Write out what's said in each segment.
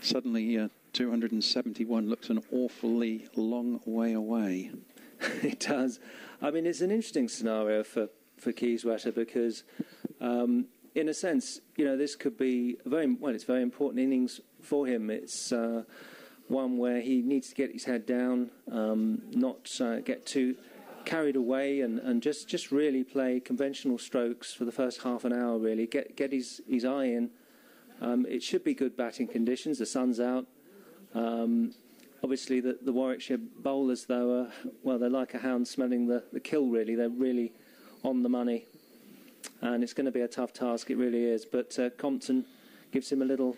Suddenly 271 looks an awfully long way away. It does. I mean, it's an interesting scenario for Kieswetter because, in a sense, this could be it's a very important innings for him. It's one where he needs to get his head down, not get too carried away, and just really play conventional strokes for the first half an hour, really. Get his eye in. It should be good batting conditions. The sun's out. Obviously, the Warwickshire bowlers, though, they're like a hound smelling the kill, really. They're really on the money. And it's going to be a tough task, it really is. But Compton gives him a little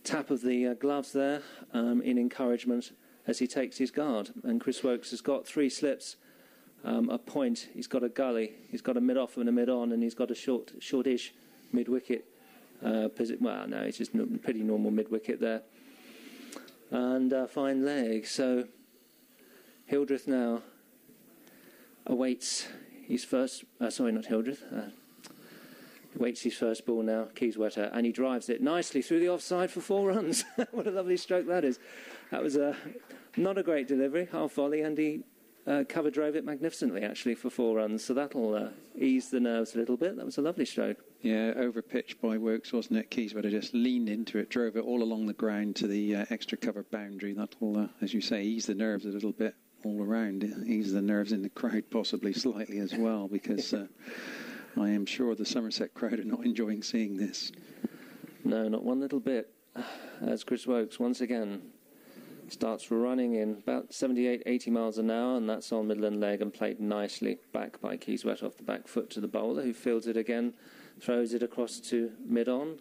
tap of the gloves there in encouragement as he takes his guard. And Chris Woakes has got 3 slips, a point, he's got a gully, he's got a mid-off and a mid-on, and he's got a shortish mid-wicket. It's just pretty normal mid-wicket there. And fine leg. So Hildreth now awaits his first... not Hildreth. Waits his first ball now, Kieswetter, and he drives it nicely through the offside for 4 runs. What a lovely stroke that is. That was not a great delivery, half volley, and he cover drove it magnificently, actually, for 4 runs. So that'll ease the nerves a little bit. That was a lovely stroke. Yeah, over-pitched by Woakes, wasn't it? Kieswetter just leaned into it, drove it all along the ground to the extra cover boundary. That'll, as you say, ease the nerves a little bit all around. Ease the nerves in the crowd possibly slightly as well, because... I am sure the Somerset crowd are not enjoying seeing this. No, not one little bit. As Chris Woakes once again starts running in about 78, 80 miles an hour, and that's on Midland leg and played nicely back by Kieswetter off the back foot to the bowler, who fields it again, throws it across to mid-on.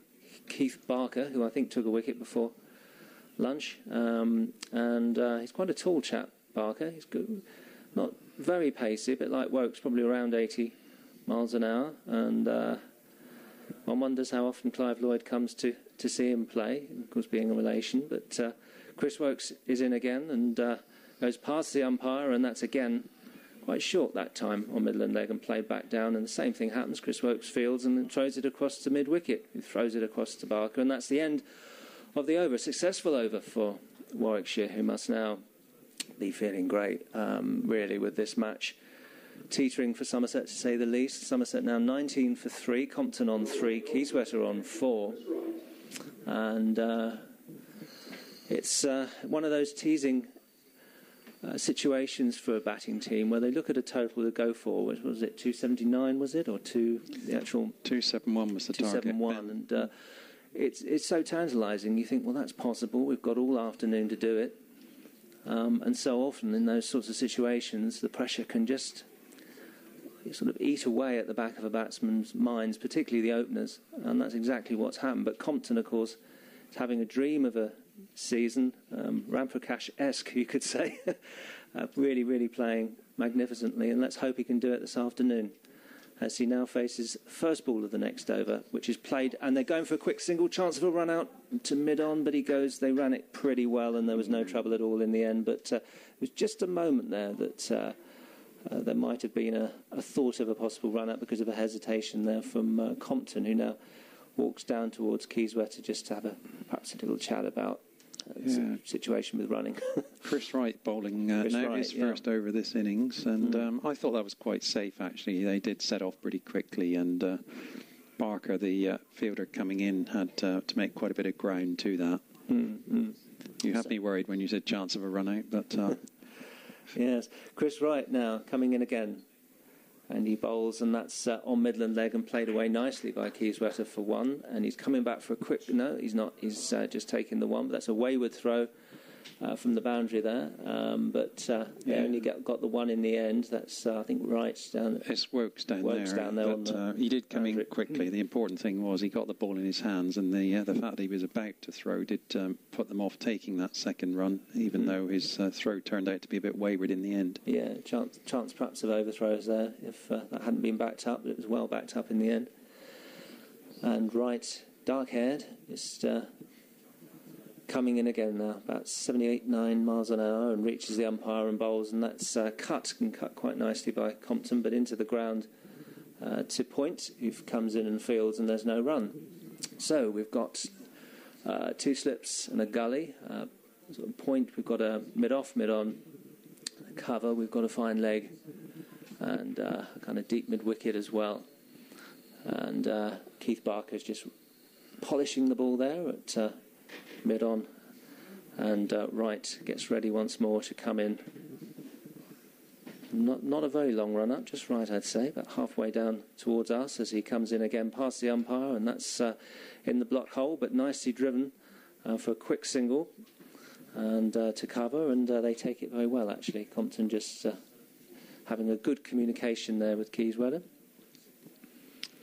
Keith Barker, who I think took a wicket before lunch, and he's quite a tall chap, Barker. He's good, not very pacey, a bit like Woakes, probably around 80 miles an hour, and one wonders how often Clive Lloyd comes to see him play, of course being a relation. But Chris Woakes is in again and goes past the umpire, and that's again quite short that time on Midland leg and played back down, and the same thing happens. Chris Woakes fields and then throws it across to mid-wicket, who throws it across to Barker, and that's the end of the over. Successful over for Warwickshire, who must now be feeling great, really, with this match teetering for Somerset, to say the least. Somerset now 19 for 3, Compton on 3, Kieswetter on 4. And it's one of those teasing situations for a batting team where they look at a total to go for, which was it, 279, was it? Or the actual... 271 was the target. 271, and it's so tantalising. You think, well, that's possible. We've got all afternoon to do it. And so often in those sorts of situations, the pressure can just sort of eat away at the back of a batsman's minds, particularly the openers, and that's exactly what's happened. But Compton, of course, is having a dream of a season, Ramprakash-esque, you could say, really, really playing magnificently, and let's hope he can do it this afternoon, as he now faces first ball of the next over, which is played, and they're going for a quick single, chance of a run out to mid-on, but they ran it pretty well, and there was no trouble at all in the end. But it was just a moment there that there might have been a thought of a possible run-out because of a hesitation there from Compton, who now walks down towards Kieswetter just to have perhaps a little chat about the situation with running. Chris Wright bowling his first over this innings, and I thought that was quite safe, actually. They did set off pretty quickly, and Barker, the fielder coming in, had to make quite a bit of ground to that. You had me worried when you said chance of a run-out, but... Yes, Chris Wright now coming in again, and he bowls, and that's on Midland leg and played away nicely by Kieswetter for 1, and he's coming back for a quick... No, he's not. He's just taking the 1, but that's a wayward throw from the boundary there, but they only got the 1 in the end. That's I think Wright down. It's Woakes down there. But he did come in quickly. The important thing was he got the ball in his hands, and the fact that he was about to throw did put them off taking that second run, even though his throw turned out to be a bit wayward in the end. Yeah, chance perhaps of overthrows there if that hadn't been backed up, but it was well backed up in the end. And Wright, dark-haired, just coming in again now, about 78, 9 miles an hour, and reaches the umpire and bowls, and that's cut quite nicely by Compton, but into the ground to Point, who comes in and fields, and there's no run. So we've got 2 slips and a gully. Sort of point, we've got a mid-off, mid-on. Cover, we've got a fine leg. And a kind of deep mid-wicket as well. And Keith Barker's just polishing the ball there at mid-on. And Wright gets ready once more to come in. Not a very long run up, just right, I'd say, about halfway down towards us as he comes in again past the umpire, and that's in the block hole, but nicely driven for a quick single and to cover, and they take it very well, actually. Compton just having a good communication there with Kieswetter.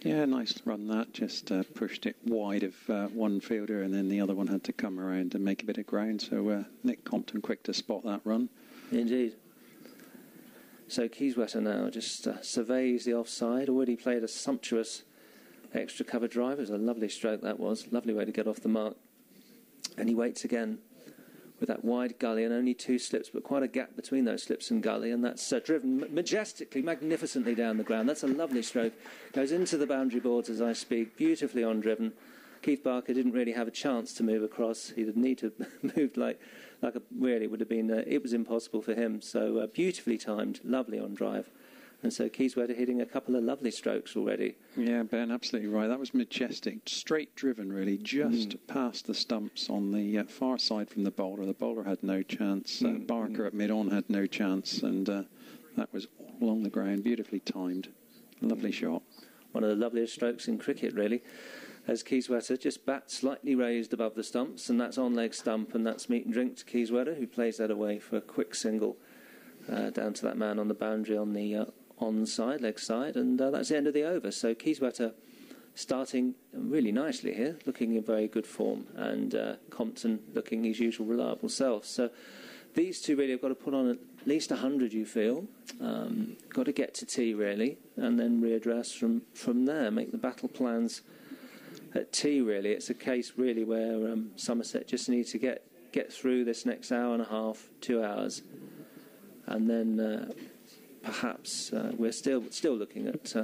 Yeah, nice run that. Just pushed it wide of one fielder, and then the other one had to come around and make a bit of ground. So Nick Compton quick to spot that run. Indeed. So Kieswetter now just surveys the offside. Already played a sumptuous extra cover drive. It was a lovely stroke, that was. Lovely way to get off the mark. And he waits again with that wide gully and only 2 slips, but quite a gap between those slips and gully, and that's driven majestically, magnificently down the ground. That's a lovely stroke. Goes into the boundary boards as I speak, beautifully on-driven. Keith Barker didn't really have a chance to move across. He'd need to have moved like really would have been, it was impossible for him. So beautifully timed, lovely on drive. And so Kieswetter hitting a couple of lovely strokes already. Yeah, Ben, absolutely right. That was majestic. Straight driven, really, just past the stumps on the far side from the bowler. The bowler had no chance. Barker at mid-on had no chance. And that was all along the ground, beautifully timed. Lovely shot. One of the loveliest strokes in cricket, really. As Kieswetter just bat slightly raised above the stumps, and that's on leg stump, and that's meat and drink to Kieswetter, who plays that away for a quick single down to that man on the boundary on the onside, leg side, and that's the end of the over. So Kieswetter starting really nicely here, looking in very good form, and Compton looking his usual reliable self. So these two really have got to put on at least 100, you feel. Got to get to tee, really, and then readdress from there, make the battle plans at tee, really. It's a case, really, where Somerset just need to get through this next hour and a half, 2 hours, and then perhaps we're still looking at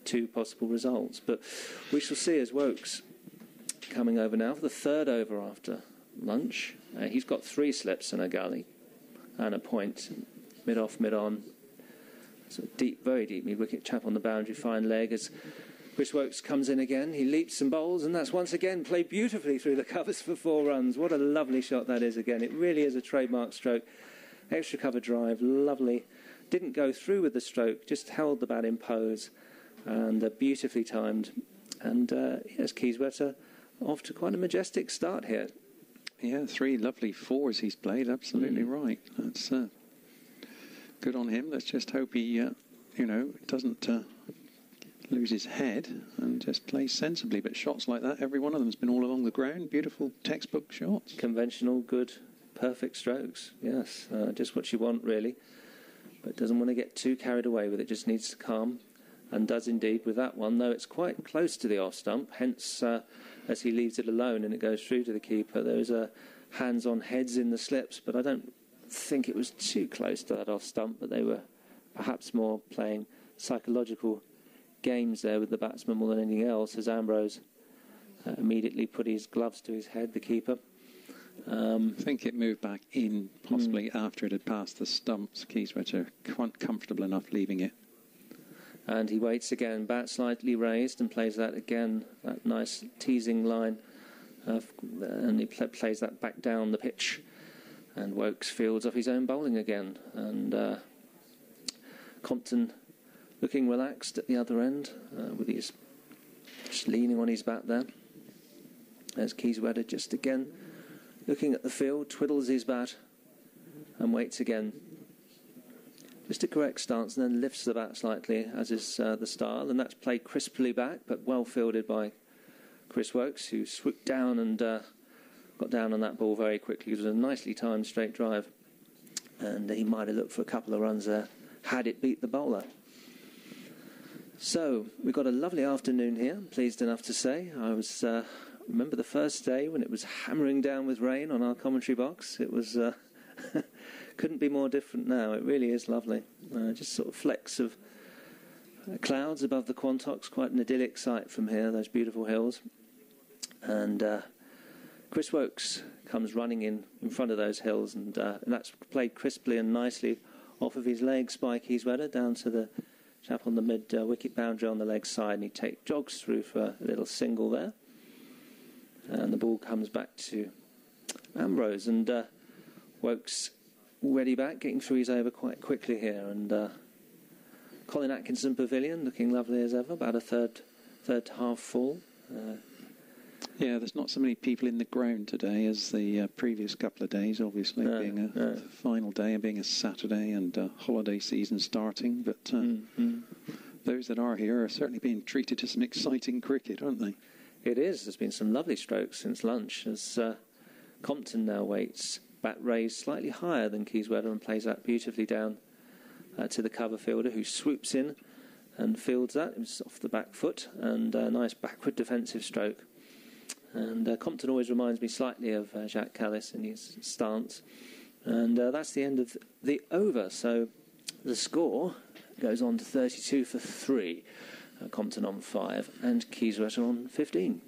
2 possible results. But we shall see as Wokes coming over now for the 3rd over after lunch. He's got 3 slips and a gully and a point, mid-off, mid-on. So deep, very deep mid-wicket, chap on the boundary, fine leg as Chris Wokes comes in again. He leaps and bowls, and that's once again played beautifully through the covers for 4 runs. What a lovely shot that is again. It really is a trademark stroke. Extra cover drive, lovely. Didn't go through with the stroke, just held the bat in pose, and beautifully timed. And yes, Kieswetter off to quite a majestic start here. Yeah, 3 lovely 4s he's played. Absolutely right. That's good on him. Let's just hope he, doesn't lose his head and just plays sensibly. But shots like that, every one of them has been all along the ground. Beautiful textbook shots. Conventional, good, perfect strokes. Yes, just what you want, really. But doesn't want to get too carried away with it. Just needs to calm, and does indeed with that one, though it's quite close to the off stump. Hence, as he leaves it alone and it goes through to the keeper, there's a hands on heads in the slips, but I don't think it was too close to that off stump, but they were perhaps more playing psychological games there with the batsman more than anything else, as Ambrose immediately put his gloves to his head, the keeper. I think it moved back in, possibly after it had passed the stumps. Kieswetter quite comfortable enough leaving it. And he waits again, bat slightly raised, and plays that again, that nice teasing line. And he plays that back down the pitch. And Wokes fields off his own bowling again. And Compton looking relaxed at the other end, with his just leaning on his bat there. As Kieswetter just again looking at the field, twiddles his bat and waits again. Just a correct stance, and then lifts the bat slightly, as is the style, and that's played crisply back, but well fielded by Chris Wokes, who swooped down and got down on that ball very quickly. It was a nicely timed straight drive, and he might have looked for a couple of runs there had it beat the bowler. So we've got a lovely afternoon here, pleased enough to say. I was remember the first day when it was hammering down with rain on our commentary box. It was couldn't be more different now. It really is lovely. Just sort of flecks of clouds above the Quantocks. Quite an idyllic sight from here, those beautiful hills. And Chris Wokes comes running in front of those hills, and that's played crisply and nicely off of his legs by Kieswetter down to the chap on the mid-wicket boundary on the leg side, and he jogs through for a little single there. And the ball comes back to Ambrose, and Wokes ready back, getting through his over quite quickly here. And Colin Atkinson Pavilion looking lovely as ever, about a third half full. Yeah, there's not so many people in the ground today as the previous couple of days, obviously, being a final day and being a Saturday and holiday season starting. But those that are here are certainly being treated to some exciting cricket, aren't they? It is. There's been some lovely strokes since lunch as Compton now waits, bat raised slightly higher than Kieswetter, and plays that beautifully down to the cover fielder, who swoops in and fields that. It's off the back foot, and a nice backward defensive stroke. And Compton always reminds me slightly of Jacques Callis in his stance. And that's the end of the over. So the score goes on to 32 for 3. Compton on 5 and Kieswetter on 15.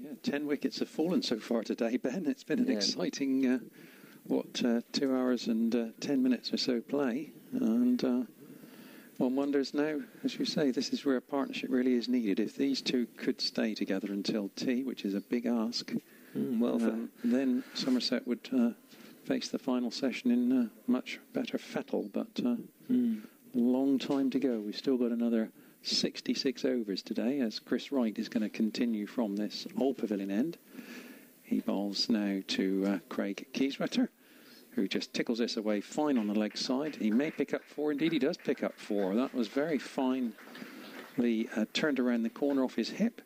Yeah, 10 wickets have fallen so far today, Ben. It's been an exciting, 2 hours and 10 minutes or so play. And one wonders now, as you say, this is where a partnership really is needed. If these two could stay together until tea, which is a big ask, then Somerset would face the final session in much better fettle. But a long time to go. We've still got another 66 overs today, as Chris Wright is going to continue from this Old Pavilion end. He bowls now to Kraig Kieswetter, who just tickles this away fine on the leg side. He may pick up 4. Indeed, he does pick up 4. That was very finely turned around the corner off his hip.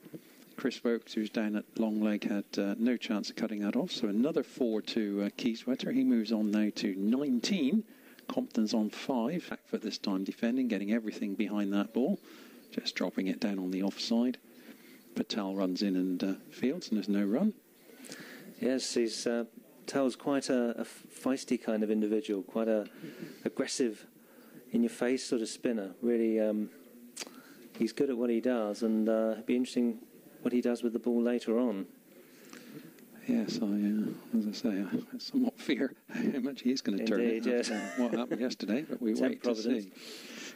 Chris Wokes, who's down at long leg, had no chance of cutting that off. So another 4 to Kieswetter. He moves on now to 19. Compton's on 5. Back foot this time defending, getting everything behind that ball. Just dropping it down on the offside. Patel runs in and fields, and there's no run. Yes, he's... Patel's quite a feisty kind of individual, quite a aggressive, in-your-face sort of spinner. Really, he's good at what he does, and it'd be interesting what he does with the ball later on. Yes, as I say, I somewhat fear how much he is going to turn it after what happened yesterday, but we wait to see.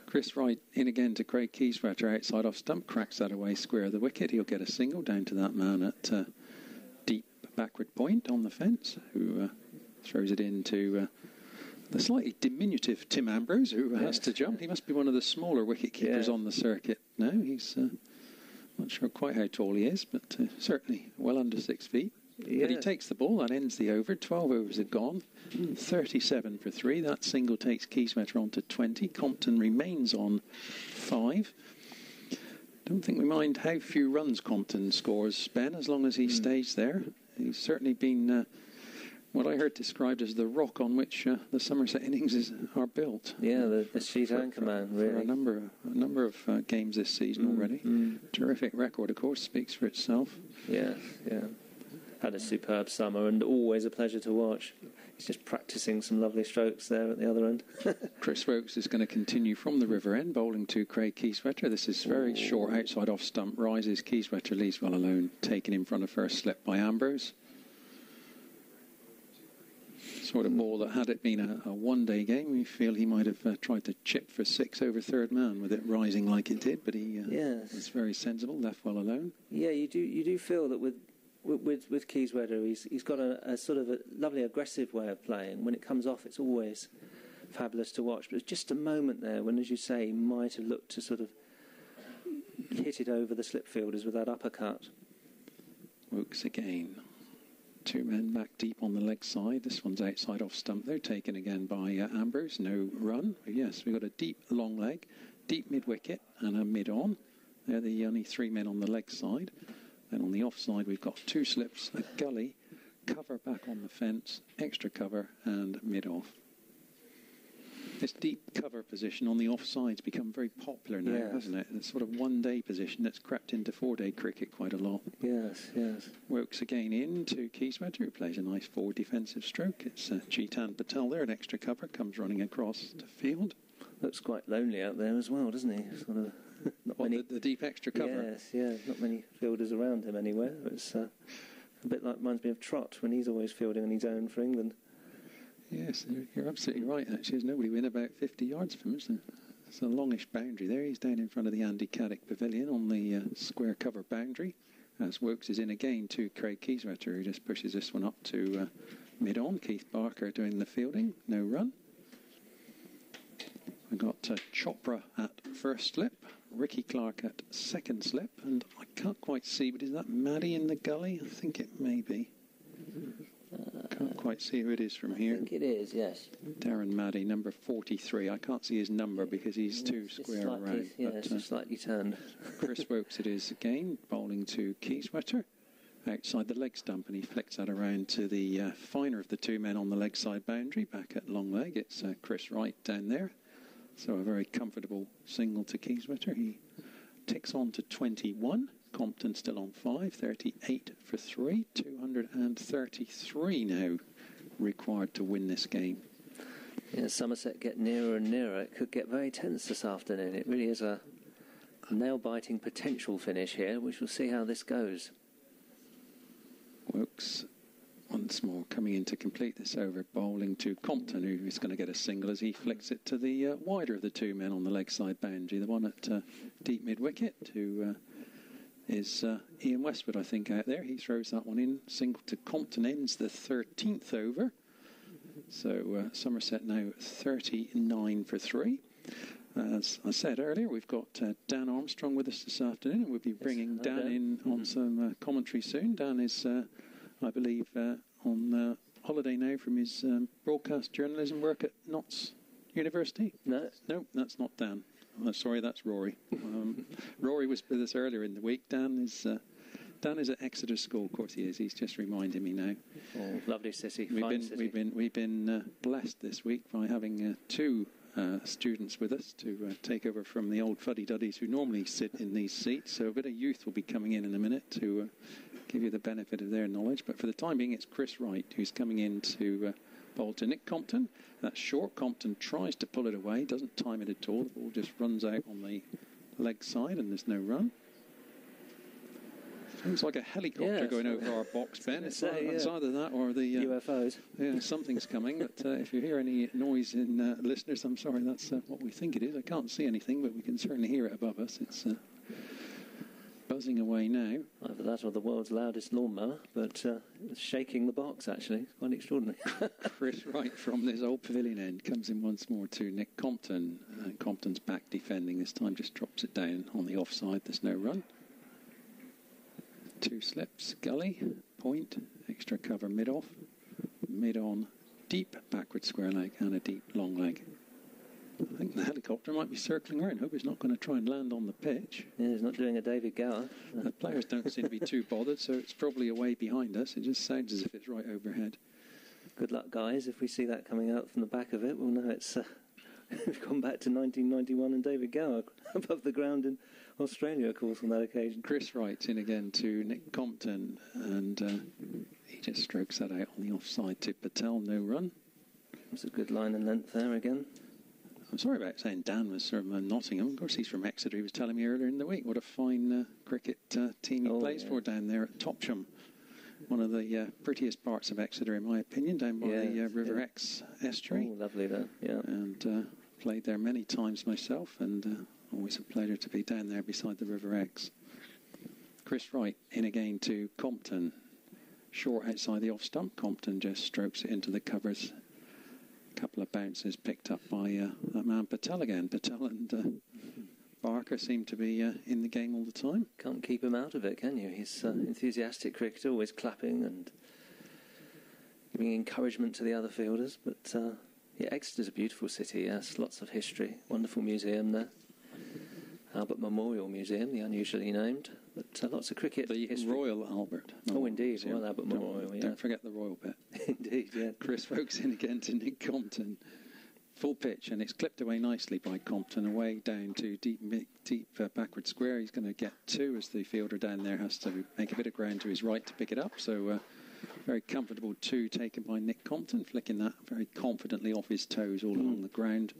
Chris Wright in again to Kraig Kieswetter, outside off stump, cracks that away square of the wicket. He'll get a single down to that man at deep backward point on the fence, who throws it into the slightly diminutive Tim Ambrose, who has to jump. He must be one of the smaller wicket keepers on the circuit now. He's not sure quite how tall he is, but certainly well under 6 feet. Yeah. But he takes the ball. That ends the over. 12 overs are gone. 37 for 3. That single takes Kieswetter on to 20. Compton remains on 5. Don't think we mind how few runs Compton scores, Ben, as long as he stays there. He's certainly been what I heard described as the rock on which the Somerset innings are built. Yeah, the sheet anchor man, really. For a number of games this season already. Terrific record, of course, speaks for itself. Yeah. Had a superb summer and always a pleasure to watch. He's just practising some lovely strokes there at the other end. Chris Wokes is going to continue from the river end, bowling to Kraig Kieswetter. This is very short, outside off stump, rises. Kieswetter leaves well alone, taken in front of first slip by Ambrose. Sort of ball that, had it been a one-day game, we feel he might have tried to chip for 6 over third man with it rising like it did, but he was very sensible, left well alone. Yeah, you do feel that with Kieswetter, he's got a sort of a lovely aggressive way of playing. When it comes off, it's always fabulous to watch. But it's just a moment there when, as you say, he might have looked to sort of hit it over the slip fielders with that uppercut. Wokes again. 2 men back deep on the leg side. This one's outside off stump, though, taken again by Ambrose. No run. But yes, we've got a deep long leg, deep mid-wicket and a mid-on. They're the only 3 men on the leg side. Then on the offside, we've got 2 slips, a gully, cover back on the fence, extra cover, and mid-off. This deep cover position on the offside's become very popular now, hasn't it? It's sort of one-day position that's crept into 4-day cricket quite a lot. Yes. Wokes again in to Kieswetter, who plays a nice forward defensive stroke. It's Chetan Patel there, an extra cover, comes running across to field. Looks quite lonely out there as well, doesn't he? Sort of. Not many. The deep extra cover? Yes, not many fielders around him anywhere. It's A bit like reminds me of Trott when he's always fielding on his own for England. Yes, you're absolutely right, actually. There's nobody within about 50 yards from him. It's a longish boundary there. He's down in front of the Andy Caddick Pavilion on the square cover boundary. As Wokes is in again to Kraig Kieswetter, who just pushes this one up to mid-on. Keith Barker doing the fielding. No run. We've got Chopra at first slip. Ricky Clark at second slip. And I can't quite see, but is that Maddie in the gully? I think it may be. Can't quite see who it is from here. I think it is, yes. Darren Maddie, number 43. I can't see his number because he's too square around. Yeah, it's just slightly turned. Chris Wokes it is again, bowling to Kieswetter. Outside the leg stump, and he flicks that around to the finer of the two men on the leg side boundary. Back at long leg, it's Chris Wright down there. So a very comfortable single to Kieswetter. He ticks on to 21. Compton still on 5, 38 for 3, 233 now required to win this game. Yeah, Somerset get nearer and nearer. It could get very tense this afternoon. It really is a nail-biting potential finish here. We shall see how this goes. Wokes once more coming in to complete this over, bowling to Compton, who is going to get a single as he flicks it to the wider of the two men on the leg side boundary, the one at deep mid-wicket, who is Ian Westwood, I think, out there. He throws that one in, single to Compton, ends the 13th over. So Somerset now 39 for 3. As I said earlier, we've got Dan Armstrong with us this afternoon, and we'll be bringing Dan in on some commentary soon. Dan is, I believe, on holiday now from his broadcast journalism work at Notts University. No, that's not Dan. Sorry, that's Rory. Rory was with us earlier in the week. Dan is at Exeter School. Of course he is. He's just reminding me now. Oh, lovely city. We've been blessed this week by having two students with us to take over from the old fuddy-duddies who normally sit in these seats. So a bit of youth will be coming in a minute to give you the benefit of their knowledge. But for the time being, it's Chris Wright who's coming in to bowl to Nick Compton. That's short. Compton tries to pull it away, doesn't time it at all. The ball just runs out on the leg side and there's no run. Sounds like a helicopter going over our box, Ben. It's either that or the UFOs. Yeah, something's coming. But if you hear any noise in listeners, I'm sorry, that's what we think it is. I can't see anything, but we can certainly hear it above us. It's buzzing away now. Either that or the world's loudest lawnmower, but it's shaking the box, actually. Quite extraordinary. Chris Wright from this old pavilion end comes in once more to Nick Compton. Compton's back defending this time, just drops it down on the offside. There's no run. Two slips, gully, point, extra cover mid-off, mid-on, deep backward square leg and a deep long leg. I think the helicopter might be circling around. Hope it's not going to try and land on the pitch. Yeah, he's not doing a David Gower. The players don't seem to be too bothered, so it's probably away behind us. It just sounds as if it's right overhead. Good luck, guys. If we see that coming out from the back of it, we'll know it's... we've gone back to 1991 and David Gower above the ground in Australia, of course, on that occasion. Chris Wright's in again to Nick Compton, and he just strokes that out on the offside to Patel. No run. It's a good line and length there again. I'm sorry about saying Dan was from Nottingham. Of course, he's from Exeter. He was telling me earlier in the week what a fine cricket team he plays for down there at Topsham. One of the prettiest parts of Exeter, in my opinion, down by the River Exe estuary. Oh, lovely there, yeah. And played there many times myself, and always a pleasure to be down there beside the River Exe. Chris Wright in again to Compton. Short outside the off stump. Compton just strokes it into the covers. Couple of bounces picked up by that man Patel again. Patel and Barker seem to be in the game all the time. Can't keep him out of it, can you? He's enthusiastic cricketer, always clapping and giving encouragement to the other fielders. But Exeter's a beautiful city, yes, lots of history. Wonderful museum there. Albert Memorial Museum, the unusually named. But lots of cricket history. Royal Albert. Oh, indeed, Royal Albert Memorial, yeah. Don't forget the royal bit. Indeed, yeah. Chris Wokes in again to Nick Compton. Full pitch, and it's clipped away nicely by Compton, away down to deep backward square. He's going to get two as the fielder down there has to make a bit of ground to his right to pick it up. So very comfortable two taken by Nick Compton, flicking that very confidently off his toes all along the ground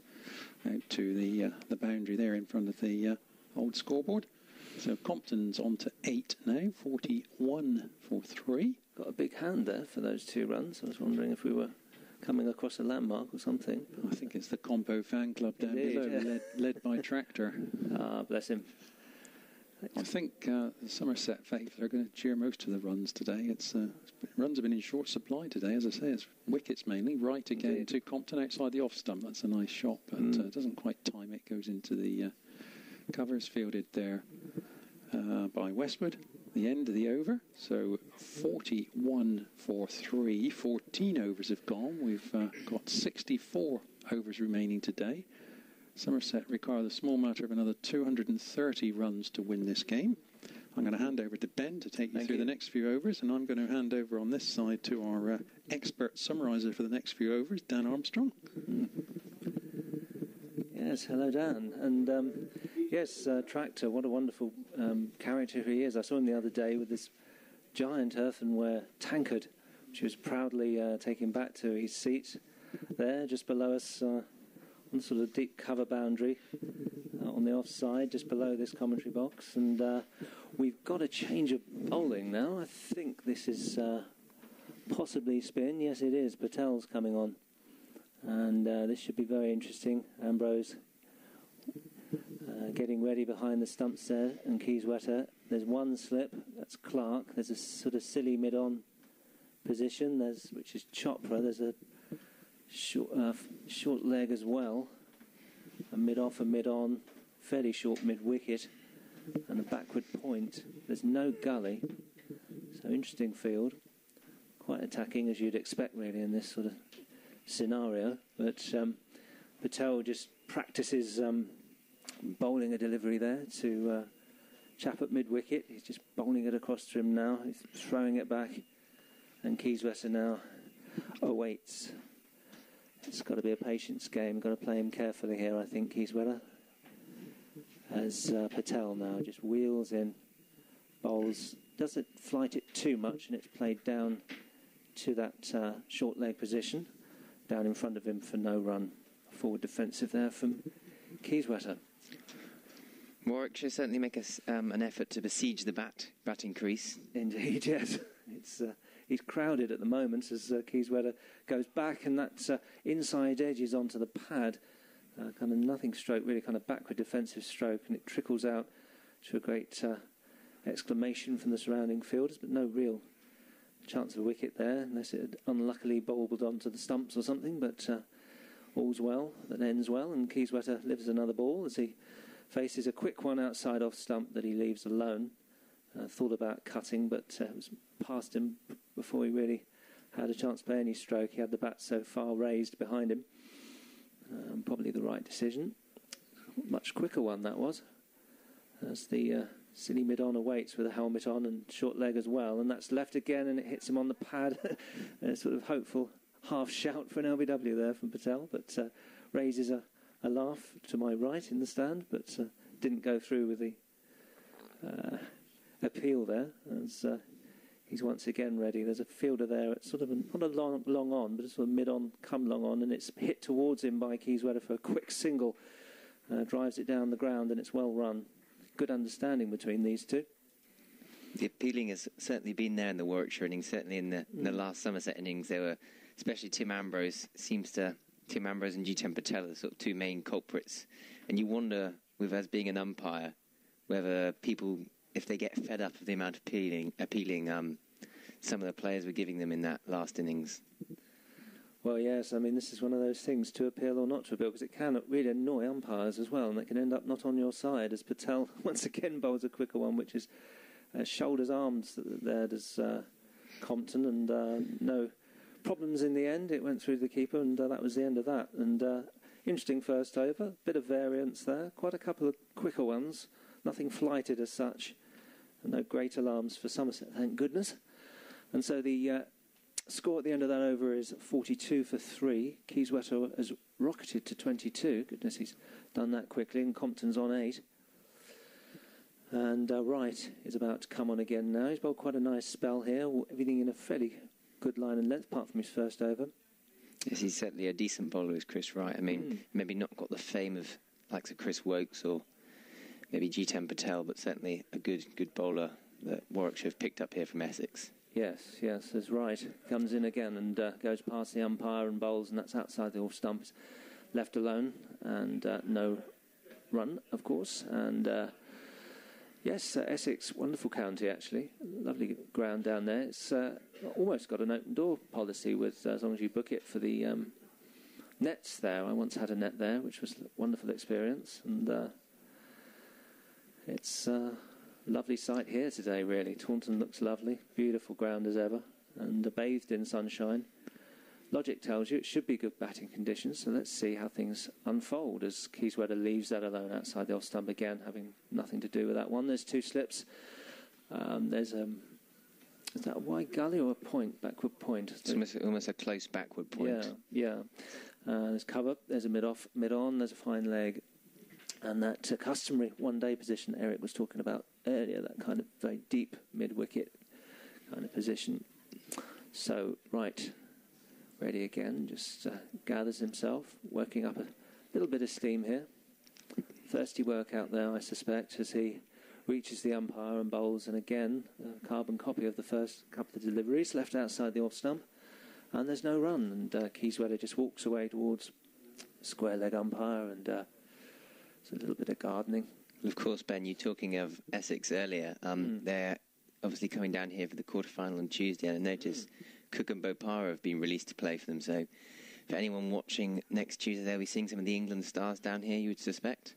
out to the boundary there in front of the old scoreboard. So Compton's on to 8 now, 41 for 3. Got a big hand there for those 2 runs. I was wondering if we were coming across a landmark or something. I think it's the Compo fan club down below, led by Tractor. Ah, bless him. I think the Somerset faith are going to cheer most of the runs today. Runs have been in short supply today, as I say. It's wickets mainly. Right again Indeed. to Compton outside the off stump. That's a nice shot, but it doesn't quite time it. Goes into the covers fielded there by Westwood. The end of the over. So 41 for 3. 14 overs have gone. We've got 64 overs remaining today. Somerset require the small matter of another 230 runs to win this game. I'm going to hand over to Ben to take you through the next few overs, and I'm going to hand over on this side to our expert summariser for the next few overs, Dan Armstrong. Yes, hello Dan. And yes, Tractor, what a wonderful character he is. I saw him the other day with this giant earthenware tankard, which he was proudly taking back to his seat there, just below us on the sort of deep cover boundary on the offside, just below this commentary box. And we've got a change of bowling now. I think this is possibly spin. Yes, it is. Patel's coming on. And this should be very interesting. Ambrose getting ready behind the stumps there, and Kieswetter. There's one slip. That's Clark. There's a sort of silly mid-on position, which is Chopra. There's a short leg as well. A mid-off, a mid-on, fairly short mid-wicket, and a backward point. There's no gully. So interesting field. Quite attacking, as you'd expect, really, in this sort of scenario. But Patel just practices bowling a delivery there to chap at mid-wicket. He's just bowling it across to him now. He's throwing it back. And Kieswetter now awaits. It's got to be a patience game. Got to play him carefully here, I think, Kieswetter. As Patel now just wheels in, bowls, doesn't flight it too much, and it's played down to that short leg position, down in front of him for no run. Forward defensive there from Kieswetter. Warwickshire certainly make an effort to besiege the batting crease. Indeed, yes. He's crowded at the moment as Kieswetter goes back, and that inside edge is onto the pad. Kind of nothing stroke, really kind of backward defensive stroke, and it trickles out to a great exclamation from the surrounding fielders, but no real chance of a wicket there, unless it had unluckily bobbled onto the stumps or something, but all's well that ends well, and Kieswetter lives another ball as he faces a quick one outside off stump that he leaves alone. Thought about cutting, but it was past him before he really had a chance to play any stroke. He had the bat so far raised behind him. Probably the right decision. Much quicker one that was, as the silly mid-on awaits with a helmet on and short leg as well, and that's left again, and it hits him on the pad. A sort of hopeful half shout for an LBW there from Patel, but raises a laugh to my right in the stand, but didn't go through with the appeal there, as he's once again ready. There's a fielder there. It's sort of not a long on, but it's sort of mid-on, come long on, and it's hit towards him by Kieswetter for a quick single. Drives it down the ground, and it's well run. Good understanding between these two. The appealing has certainly been there in the Warwickshire innings. Certainly in the last Somerset innings, there were, especially Tim Ambrose and G10 Patel are the sort of two main culprits. And you wonder, with us being an umpire, whether people, if they get fed up of the amount of appealing some of the players were giving them in that last innings. Well, yes, I mean, this is one of those things, to appeal or not to appeal, because it can really annoy umpires as well, and it can end up not on your side, as Patel once again bowls a quicker one, which is shoulders arms there does Compton, and no problems in the end. It went through the keeper, and that was the end of that. And interesting first over, bit of variance there, quite a couple of quicker ones, nothing flighted as such, and no great alarms for Somerset, thank goodness. And so the score at the end of that over is 42 for 3. Kieswetter has rocketed to 22. Goodness, he's done that quickly, and Compton's on 8. And Wright is about to come on again now. He's bowled quite a nice spell here, everything in a fairly good line and length, apart from his first over. Yes, he's certainly a decent bowler, is Chris Wright. I mean, maybe not got the fame of likes of Chris Wokes or maybe G10 Patel, but certainly a good bowler that Warwickshire have picked up here from Essex. Yes, that's right. Comes in again and goes past the umpire and bowls, and that's outside the off stump. Left alone, and no run, of course. And yes, Essex, wonderful county actually. Lovely ground down there. It's almost got an open door policy with as long as you book it for the nets there. I once had a net there, which was a wonderful experience, and it's a lovely sight here today, really. Taunton looks lovely, beautiful ground as ever, and bathed in sunshine. Logic tells you it should be good batting conditions, so let's see how things unfold as Kieswetter leaves that alone outside the off stump again, having nothing to do with that one. There's two slips. Is that a wide gully or a point, backward point? It's almost a close backward point. Yeah. There's cover, there's a mid-off, mid-on, there's a fine leg, and that customary one-day position Eric was talking about earlier, that kind of very deep mid-wicket kind of position. So, right, ready again, just gathers himself, working up a little bit of steam here. Thirsty work out there, I suspect, as he reaches the umpire and bowls, and again, a carbon copy of the first couple of deliveries, left outside the off stump, and there's no run, and Kieswetter just walks away towards square leg umpire, and it's a little bit of gardening. Of course, Ben, you talking of Essex earlier, they're obviously coming down here for the quarter-final on Tuesday, and I noticed Cook and Bopara have been released to play for them, so for anyone watching next Tuesday, they'll be seeing some of the England stars down here, you would suspect?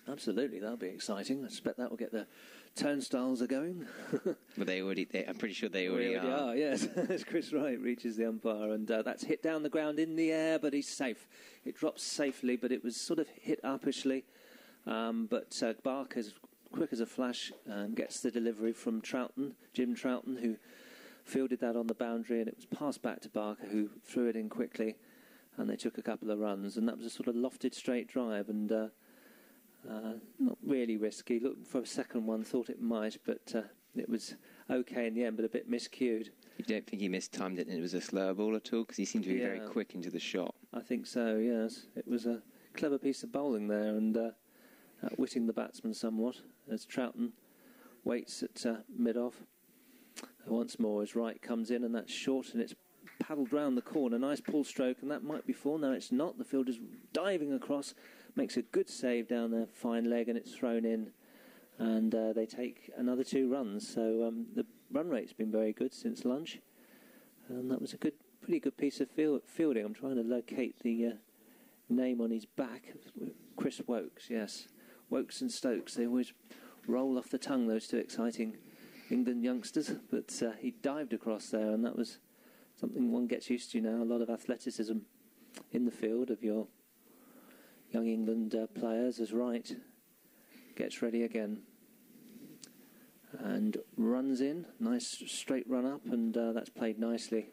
Absolutely, that'll be exciting. I suspect that will get the turnstiles are going. Well, I'm pretty sure they already are. Yes. As Chris Wright reaches the umpire, and that's hit down the ground in the air, but he's safe. It drops safely, but it was sort of hit uppishly. But Barker's quick as a flash gets the delivery from Jim Troughton, who fielded that on the boundary, and it was passed back to Barker, who threw it in quickly, and they took a couple of runs, and that was a sort of lofted straight drive, and not really risky. Looked for a second one, thought it might, but it was okay in the end, but a bit miscued. You don't think he mistimed it and it was a slower ball at all? Because he seemed to be very quick into the shot. I think so, yes. It was a clever piece of bowling there, and outwitting the batsman somewhat, as Troughton waits at mid-off. Once more, his right comes in, and that's short, and it's paddled round the corner. Nice pull stroke, and that might be four. No, it's not. The fielder's diving across, makes a good save down there, fine leg, and it's thrown in. And they take another 2 runs. So the run rate's been very good since lunch. And that was a pretty good piece of fielding. I'm trying to locate the name on his back. Chris Wokes, yes. Wokes and Stokes, they always roll off the tongue, those two exciting England youngsters. But he dived across there, and that was something one gets used to now. A lot of athleticism in the field of your young England players, as Wright gets ready again and runs in. Nice straight run up, and that's played nicely.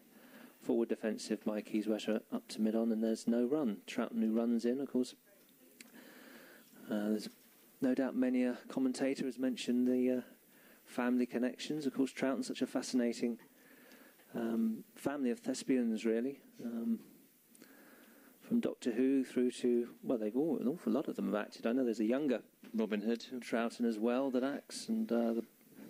Forward defensive by Kieswetter up to mid-on, and there's no run. Troughton, who runs in, of course. There's no doubt many a commentator has mentioned the family connections. Of course, Troughton's such a fascinating family of thespians, really. From Doctor Who through to, well, an awful lot of them have acted. I know there's a younger Robin Hood Troughton as well that acts, and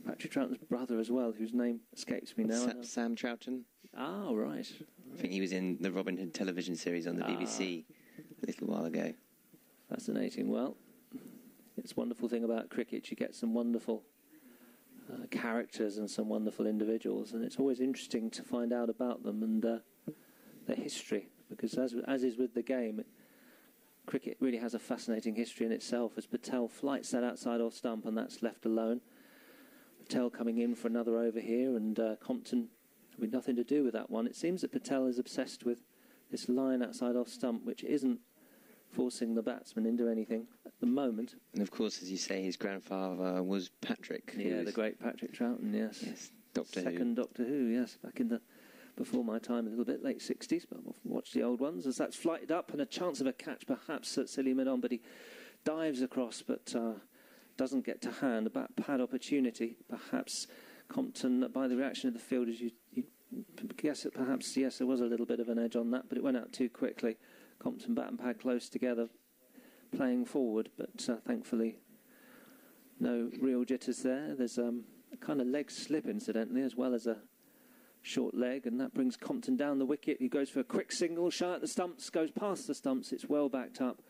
Patrick Troughton's brother as well, whose name escapes me now. Sam Troughton. Ah, right. I think he was in the Robin Hood television series on the BBC a little while ago. Fascinating. Well, it's a wonderful thing about cricket. You get some wonderful characters and some wonderful individuals, and it's always interesting to find out about them and their history, because as is with the game, cricket really has a fascinating history in itself, as Patel flights that outside off stump, and that's left alone. Patel coming in for another over here, and Compton with nothing to do with that one. It seems that Patel is obsessed with this line outside off stump, which isn't forcing the batsman into anything at the moment. And of course, as you say, his grandfather was Patrick. Yeah, the great Patrick Troughton, yes. Yes, Doctor Who. Second Doctor Who, yes, back in the before my time a little bit, late 60s, but we'll watch the old ones as that's flighted up, and a chance of a catch perhaps at silly mid-on, but he dives across, but doesn't get to hand. A pad opportunity, perhaps Compton, by the reaction of the fielders, you guess that perhaps, yes, there was a little bit of an edge on that, but it went out too quickly. Compton bat and pad close together, playing forward, but thankfully No real jitters there. There's a kind of leg slip, incidentally, as well as a short leg, and that brings Compton down the wicket. He goes for a quick single, shy at the stumps, goes past the stumps. It's well backed up.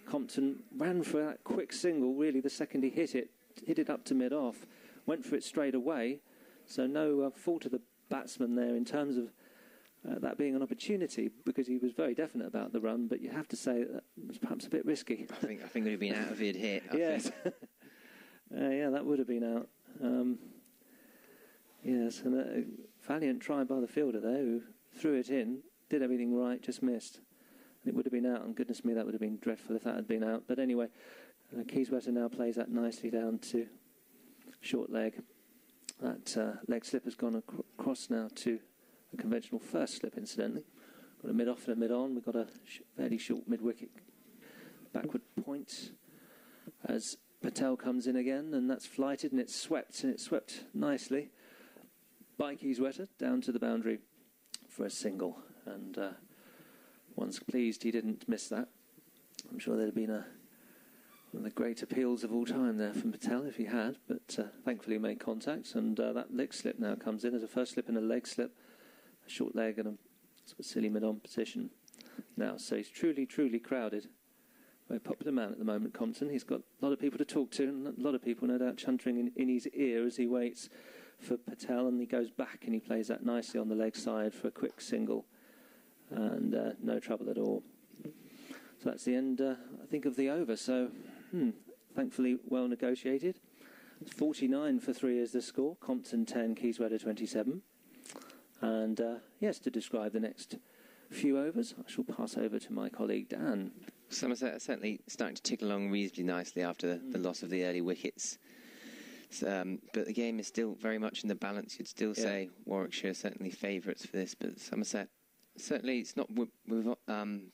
Compton ran for that quick single, really, the second he hit it up to mid-off. Went for it straight away. So no fault of the batsman there in terms of that being an opportunity, because he was very definite about the run, but you have to say that was perhaps a bit risky. I think it would have been out if he'd hit. Yes. Yeah, that would have been out. Yes, and a valiant try by the fielder there, who threw it in, did everything right, just missed. And it would have been out, and goodness me, that would have been dreadful if that had been out. But anyway, Kieswetter now plays that nicely down to short leg. That leg slip has gone across now to a conventional first slip, incidentally. Got a mid-off and a mid-on. We've got a fairly short mid-wicket backward point as Patel comes in again, and that's flighted, and it's swept nicely by Kieswetter down to the boundary for a single. And one's pleased he didn't miss that. I'm sure there'd have been one of the great appeals of all time there from Patel if he had, but thankfully he made contact, and that leg slip now comes in as a first slip and a leg slip, a short leg and a sort of silly mid-on position now. So he's truly, truly crowded. Very popular man at the moment, Compton. He's got a lot of people to talk to, and a lot of people no doubt chuntering in his ear as he waits for Patel, and he goes back and he plays that nicely on the leg side for a quick single, and no trouble at all. So that's the end, I think, of the over. So, thankfully, well negotiated. 49 for 3 is the score. Compton 10, Kieswetter 27. And, yes, to describe the next few overs, I shall pass over to my colleague Dan. Somerset are certainly starting to tick along reasonably nicely after the loss of the early wickets. But the game is still very much in the balance. You'd still say Warwickshire are certainly favourites for this, but Somerset, certainly it's not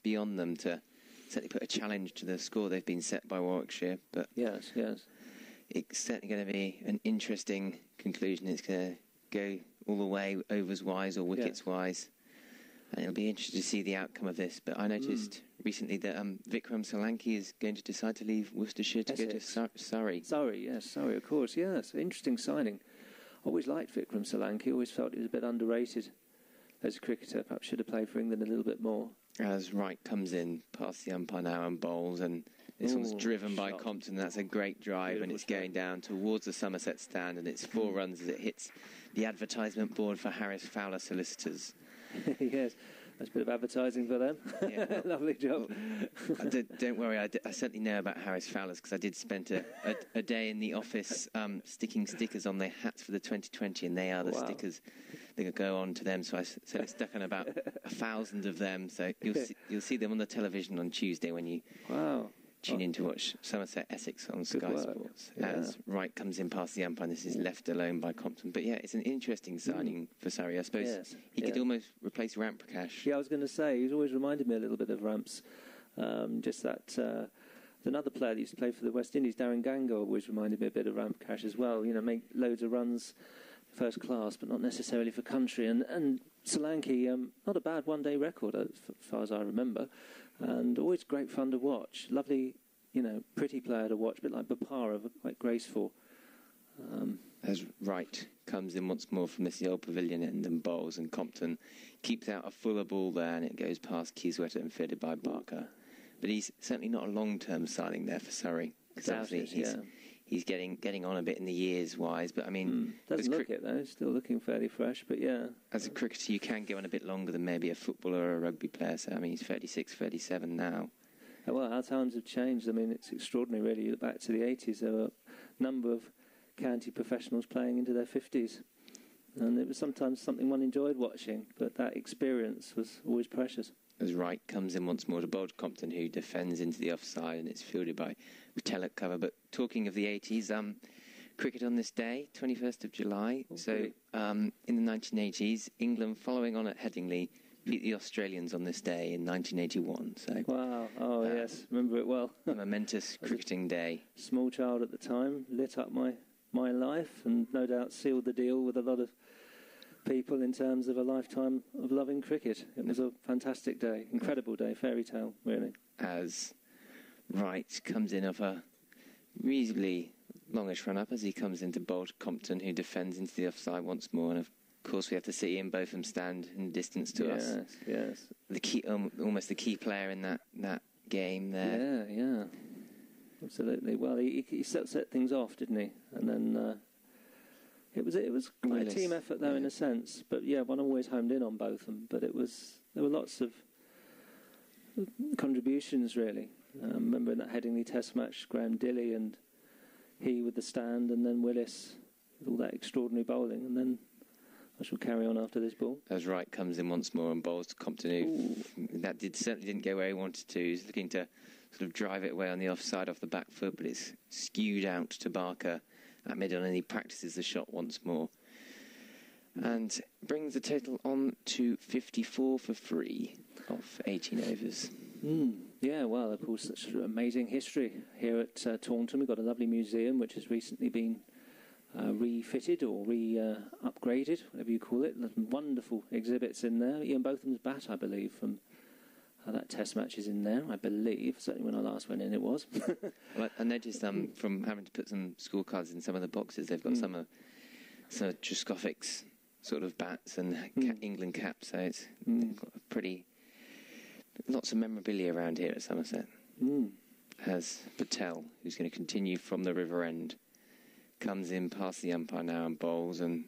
beyond them to certainly put a challenge to the score they've been set by Warwickshire. But yes, it's certainly going to be an interesting conclusion. It's going to go all the way, overs-wise or wickets-wise. And it'll be interesting to see the outcome of this. But I noticed recently that Vikram Solanki is going to decide to leave Worcestershire to go to Surrey. Surrey, of course, yes. Interesting signing. Always liked Vikram Solanki. Always felt he was a bit underrated as a cricketer. Perhaps should have played for England a little bit more. As Wright comes in past the umpire now and bowls, and this one's driven by Compton. That's a great drive, and it's going down towards the Somerset stand, and it's 4 runs as it hits the advertisement board for Harris Fowler Solicitors. Yes, that's a bit of advertising for them. Yeah, lovely job. Don't worry, I certainly know about Harris Fowlers, because I did spend a day in the office sticking stickers on their hats for the 2020, and they are the stickers that go on to them. So I stuck on about 1,000 of them. So you'll see them on the television on Tuesday when you tune in to watch Somerset Essex on Sky Sports. As Wright comes in past the umpire, and this is left alone by Compton. But yeah, it's an interesting signing for Surrey. I suppose he could almost replace Ram Prakash. Yeah, I was going to say, he's always reminded me a little bit of Ramps. Just that another player that used to play for the West Indies, Darren Gango, always reminded me a bit of Ram Prakash as well. You know, make loads of runs first class, but not necessarily for country. And Solanki, not a bad one-day record as far as I remember, and always great fun to watch. Lovely, pretty player to watch, a bit like Bopara, quite graceful. As Wright comes in once more from this old pavilion end and bowls, and Compton keeps out a fuller ball there, and it goes past Kieswetter and fielded by Barker. But he's certainly not a long-term signing there for Surrey, because obviously he's getting on a bit in the years-wise. But I mean, doesn't look it though. Still looking fairly fresh. But yeah, as a cricketer, you can get on a bit longer than maybe a footballer or a rugby player. So I mean, he's 36, 37 now. Well, our times have changed. I mean, it's extraordinary, really. Back to the 80s, there were a number of county professionals playing into their 50s. And it was sometimes something one enjoyed watching, but that experience was always precious. As Wright comes in once more to bowl to Compton, who defends into the offside, and it's fielded by Patel at cover. But talking of the 80s, cricket on this day, 21st of July. Okay. So in the 1980s, England, following on at Headingley, beat the Australians on this day in 1981. So wow! Yes, remember it well. A momentous cricketing day. Small child at the time, lit up my life, and no doubt sealed the deal with a lot of people in terms of a lifetime of loving cricket. It was a fantastic day, incredible day, fairy tale, really. As Wright comes in off a reasonably longish run-up as he comes into bold Compton, who defends into the offside once more. And, of course, we have to see Ian Botham stand in distance to us. Yes. The key, almost the key player in that game there. Yeah. Absolutely. Well, he set things off, didn't he? And then it was quite a team effort, though, in a sense. But yeah, one always homed in on Botham. But there were lots of contributions, really. Remember in that Headingley Test match, Graham Dilley and he with the stand, and then Willis with all that extraordinary bowling, and then I shall carry on after this ball. As Wright comes in once more and bowls to Compton, who certainly didn't go where he wanted to. He's looking to sort of drive it away on the offside off the back foot, but it's skewed out to Barker at mid-on, and he practices the shot once more. And brings the total on to 54 for 3 off 18 overs. Yeah, well, of course, such amazing history here at Taunton. We've got a lovely museum which has recently been refitted or upgraded, whatever you call it. There's wonderful exhibits in there. Ian Botham's bat, I believe, from that Test match is in there, I believe. Certainly when I last went in, it was. Well, I noticed from having to put some scorecards in some of the boxes, they've got some of Truscovics sort of bats and England caps, so it's got a pretty... Lots of memorabilia around here at Somerset. Has Patel, who's going to continue from the river end, comes in past the umpire now and bowls, and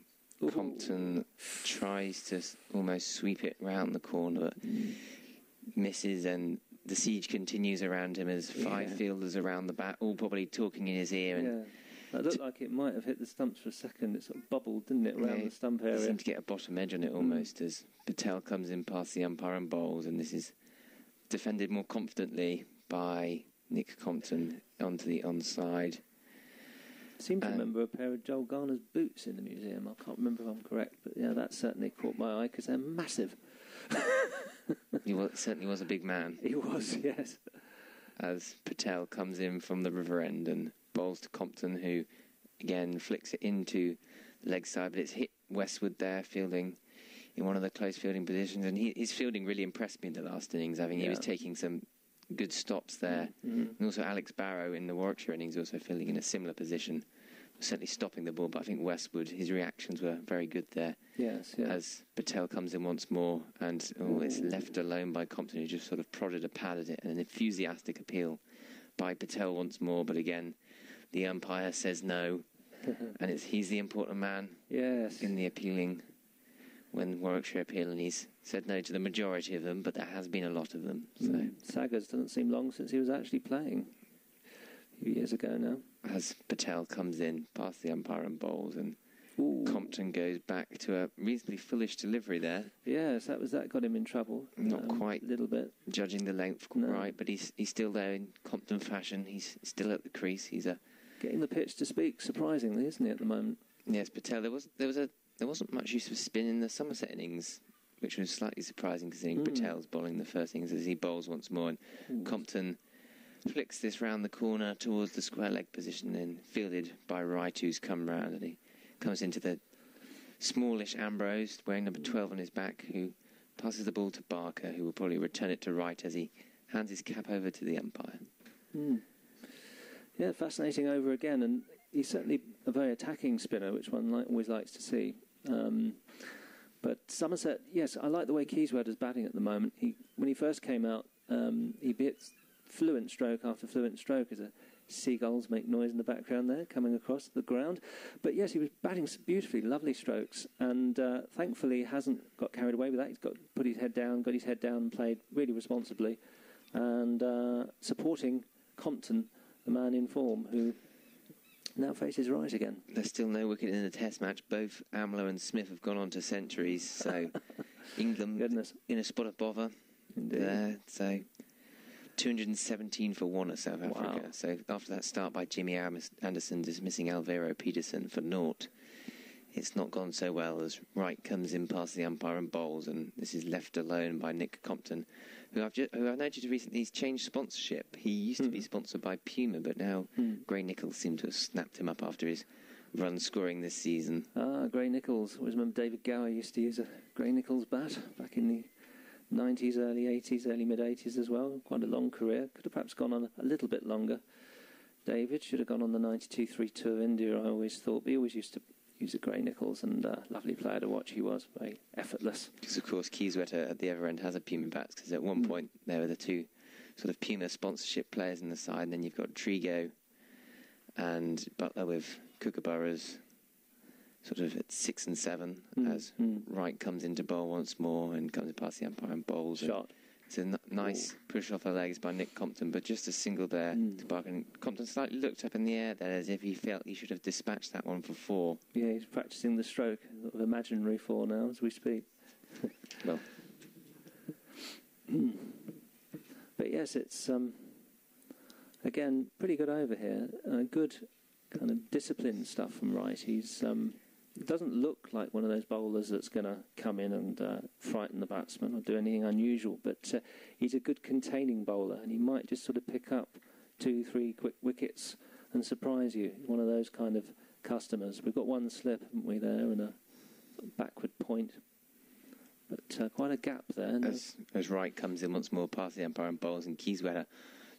Compton tries to almost sweep it round the corner, but misses, and the siege continues around him as 5 fielders around the bat, all probably talking in his ear. And it looked like it might have hit the stumps for a second. It sort of bubbled, didn't it, around the stump area? It seemed to get a bottom edge on it almost as Patel comes in past the umpire and bowls, and this is defended more confidently by Nick Compton onto the onside. I seem to remember a pair of Joel Garner's boots in the museum. I can't remember if I'm correct, but yeah, that certainly caught my eye because they're massive. He certainly was a big man. He was, yes. As Patel comes in from the river end and bowls to Compton, who again flicks it into the leg side, but it's hit westward there, fielding in one of the close fielding positions, and his fielding really impressed me in the last innings. I think he was taking some good stops there. And also Alex Barrow in the Warwickshire innings also fielding in a similar position, certainly stopping the ball, but I think Westwood, his reactions were very good there. Yes. As Patel comes in once more, and it's left alone by Compton, who just sort of prodded a pad at it, and an enthusiastic appeal by Patel once more, but again, the umpire says no, and he's the important man in the appealing when Warwickshire appeal, and he's said no to the majority of them, but there has been a lot of them. So Saggers doesn't seem long since he was actually playing a few years ago now. As Patel comes in past the umpire and bowls, and Compton goes back to a reasonably foolish delivery there. Yes, that got him in trouble. Not quite a little bit. Judging the length right, but he's still there in Compton fashion. He's still at the crease. He's getting the pitch to speak, surprisingly, isn't he, at the moment? Yes, Patel. There wasn't much use of spin in the Somerset innings, which was slightly surprising considering Patel's bowling the first innings as he bowls once more, and Compton flicks this round the corner towards the square leg position and fielded by Wright, who's come round, and he comes into the smallish Ambrose wearing number 12 on his back, who passes the ball to Barker, who will probably return it to Wright as he hands his cap over to the umpire. Yeah, fascinating over again, and he's certainly a very attacking spinner, which one always likes to see. But Somerset, yes, I like the way Kieswetter's batting at the moment. When he first came out, he hits fluent stroke after fluent stroke as seagulls make noise in the background there, coming across the ground. But yes, he was batting beautifully, lovely strokes, and thankfully hasn't got carried away with that. He's got his head down, and played really responsibly, and supporting Compton, the man in form, who now faces right again. There's still no wicket in the Test match. Both Amler and Smith have gone on to centuries, so England in a spot of bother there. So 217 for 1 at South Africa. Wow. So after that start by Jimmy Anderson dismissing Alvaro Peterson for naught, it's not gone so well as Wright comes in past the umpire and bowls, and this is left alone by Nick Compton, who I've noticed recently he's changed sponsorship. He used to be sponsored by Puma, but now Gray Nichols seemed to have snapped him up after his run scoring this season. Gray Nichols. I always remember David Gower used to use a Gray Nichols bat back in the 90s, early 80s, early mid-80s as well. Quite a long career. Could have perhaps gone on a little bit longer. David should have gone on the 92.32 of India, I always thought. But he always used to use a Grey Nichols, and lovely player to watch he was, very effortless. Because, of course, Kieswetter at the other end has a Puma bats, because at one point there were the two sort of Puma sponsorship players in the side, and then you've got Trigo and Butler with Kookaburras sort of at 6 and 7 as Wright comes into bowl once more and comes past the umpire and bowls. Shot. It's a nice push off the legs by Nick Compton, but just a single there to Barker. Compton slightly looked up in the air there as if he felt he should have dispatched that one for 4. Yeah, he's practising the stroke, sort of imaginary 4 now as we speak. Well. But yes, it's, again, pretty good over here. Good kind of disciplined stuff from Wright. He's doesn't look like one of those bowlers that's going to come in and frighten the batsman or do anything unusual, but he's a good containing bowler, and he might just sort of pick up 2-3 quick wickets and surprise you. He's one of those kind of customers. We've got one slip, haven't we, there, and a backward point, but quite a gap there. As Wright comes in once more past the umpire and bowls, and Kieswetter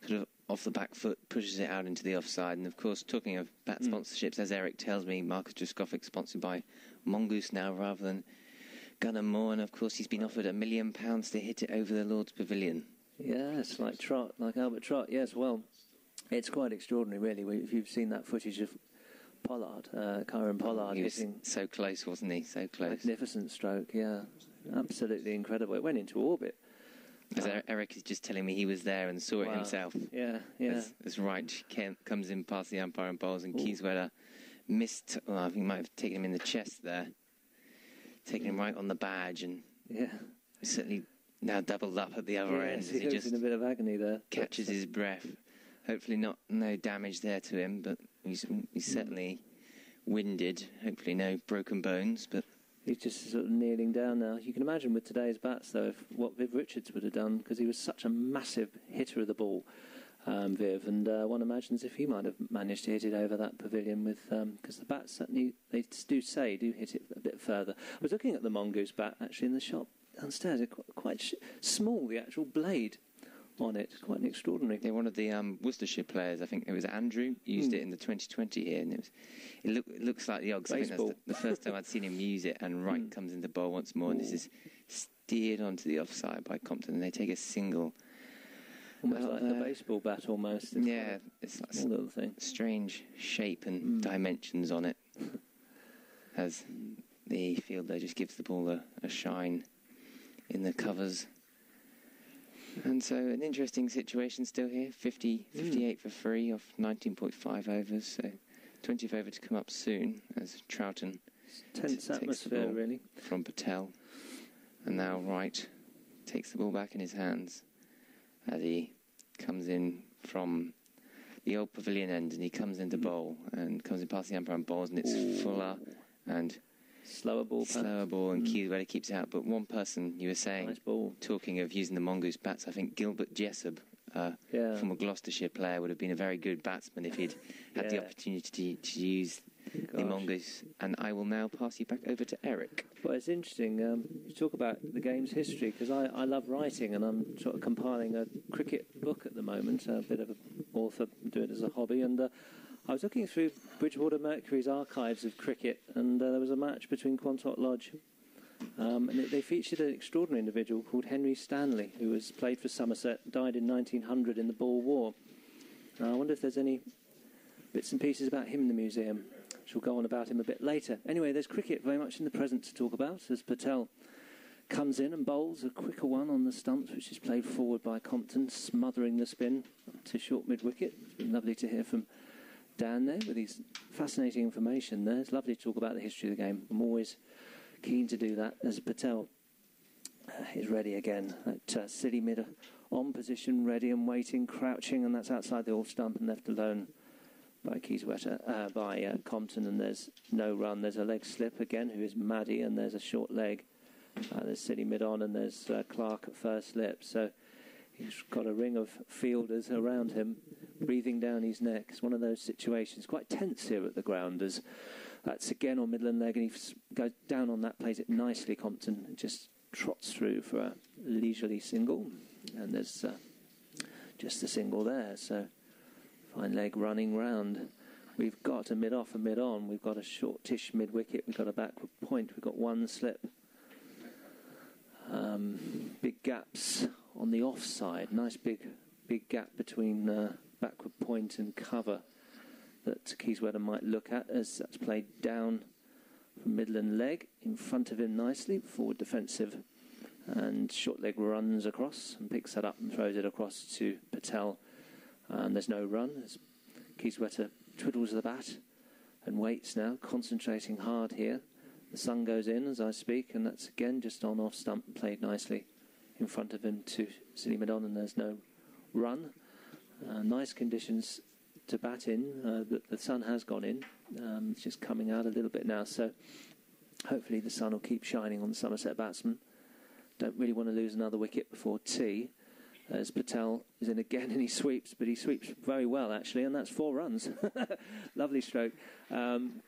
sort of off the back foot pushes it out into the offside. And of course, talking of bat sponsorships, as Eric tells me, Marcus Trescothic sponsored by Mongoose now rather than Gunnar Moore, and of course he's been offered £1 million to hit it over the Lord's Pavilion. Yes, like Trott, like Albert Trott. Yes, well, it's quite extraordinary, really. If you've seen that footage of Pollard, Kyron Pollard, he was hitting so close, wasn't he? So close. Magnificent stroke, yeah, absolutely incredible. It went into orbit. As Eric is just telling me he was there and saw it himself. Yeah. As Wright comes in past the umpire and bowls, and Kieswetter missed. Well, I think he might have taken him in the chest there, taken him right on the badge, and certainly now doubled up at the other end. He goes in a bit of agony there. Catches his breath. Hopefully no damage there to him, but he's certainly winded. Hopefully no broken bones, but. He's just sort of kneeling down now. You can imagine with today's bats, though, what Viv Richards would have done, because he was such a massive hitter of the ball, Viv, and one imagines if he might have managed to hit it over that pavilion with, because the bats certainly, they do hit it a bit further. I was looking at the Mongoose bat, actually, in the shop downstairs. It's quite small, the actual blade on it. Quite an extraordinary. Yeah, one of the Worcestershire players, I think it was Andrew, used it in the 2020 here, and it looks like the Ogs. I think that's the first time I'd seen him use it, and Wright comes into bowl once more, and this is steered onto the offside by Compton, and they take a single. Almost like a baseball bat, almost. It's like a little thing. Strange shape and dimensions on it, as the fielder just gives the ball a shine in the covers. And so an interesting situation still here. 58 for 3 off 19.5 overs. So 20th over to come up soon as Troughton tense atmosphere, really, from Patel. And now Wright takes the ball back in his hands as he comes in from the old pavilion end, and he comes into bowl and comes in past the umpire and bowls, and it's fuller and slower ball, and Kieswetter keeps out. But one person, you were saying, nice ball. Talking of using the Mongoose bats, I think Gilbert Jessup, from a Gloucestershire player, would have been a very good batsman if he'd had the opportunity to use the Mongoose. And I will now pass you back over to Eric. Well, it's interesting. You talk about the game's history, because I love writing, and I'm sort of compiling a cricket book at the moment, a bit of an author, do it as a hobby, and I was looking through Bridgewater Mercury's archives of cricket, and there was a match between Quantock Lodge, and they featured an extraordinary individual called Henry Stanley, who was played for Somerset, died in 1900 in the Boer War. I wonder if there's any bits and pieces about him in the museum. We'll go on about him a bit later. Anyway, there's cricket very much in the present to talk about, as Patel comes in and bowls a quicker one on the stumps, which is played forward by Compton, smothering the spin to short mid-wicket. It's been lovely to hear from Dan there with his fascinating information there. It's lovely to talk about the history of the game. I'm always keen to do that as Patel is ready again at silly mid on position, ready and waiting, crouching, and that's outside the off stump and left alone by Kieswetter, by Compton, and there's no run. There's a leg slip again, who is Maddie, and there's a short leg. There's silly mid on, and there's Clark at first slip. So he's got a ring of fielders around him, breathing down his neck. It's one of those situations, quite tense here at the Grounders. That's again on Midland leg, and he goes down on that, plays it nicely, Compton, and just trots through for a leisurely single. And there's just a single there. So Fine leg running round. We've got a mid-off and mid-on. We've got a shortish mid-wicket. We've got a backward point. We've got one slip. Big gaps on the offside. Nice big gap between backward point and cover that Kieswetter might look at as that's played down from Midland leg. In front of him nicely. Forward defensive. And short leg runs across and picks that up and throws it across to Patel. And there's no run as Kieswetter twiddles the bat and waits now, concentrating hard here. The sun goes in as I speak, and that's again just on off stump, played nicely in front of him to City Madon, and there's no run. Nice conditions to bat in. The sun has gone in. It's just coming out a little bit now, so hopefully the sun will keep shining on the Somerset batsman. Don't really want to lose another wicket before tea. As Patel is in again and he sweeps, but he sweeps very well actually, and that's 4 runs. Lovely stroke.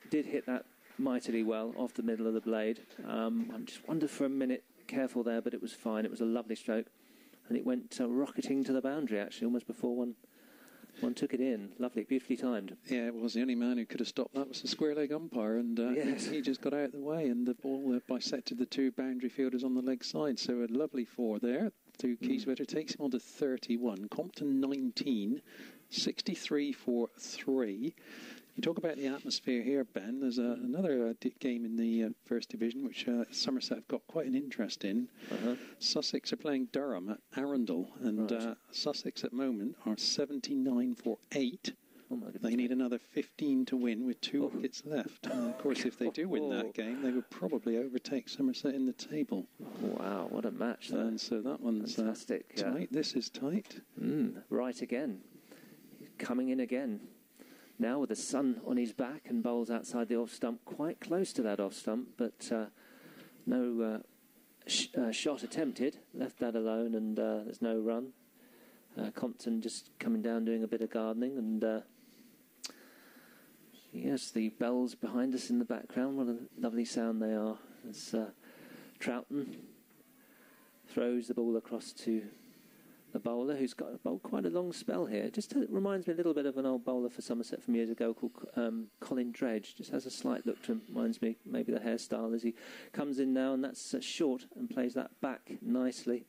Did hit that mightily well off the middle of the blade. I just wondered for a minute, careful there, but it was fine. It was a lovely stroke, and it went rocketing to the boundary actually, almost before one took it in. Lovely, beautifully timed. Yeah, it was. The only man who could have stopped that was the square leg umpire, and yes. he just got out of the way, and the ball bisected the 2 boundary fielders on the leg side. So a lovely 4 there. To Kieswetter takes him on to 31. Compton 19, 63 for 3. You talk about the atmosphere here, Ben. There's another game in the First Division, which Somerset have got quite an interest in. Sussex are playing Durham at Arundel, and Sussex at the moment are 79 for 8. Oh my goodness. They need another 15 to win with 2 wickets left. Of course, if they do win that game, they would probably overtake Somerset in the table. Wow, what a match. And so that one's fantastic. Tight. Yeah. This is tight. Right again. Coming in again. Now with the sun on his back and bowls outside the off stump, quite close to that off stump, but no shot attempted. Left that alone, and there's no run. Compton just coming down doing a bit of gardening, and yes, the bells behind us in the background, what a lovely sound they are. As Troughton throws the ball across to the bowler, who's got bowled quite a long spell here. Just reminds me a little bit of an old bowler for Somerset from years ago called Colin Dredge. Just has a slight look to him, reminds me maybe the hairstyle as he comes in now, and that's short and plays that back nicely.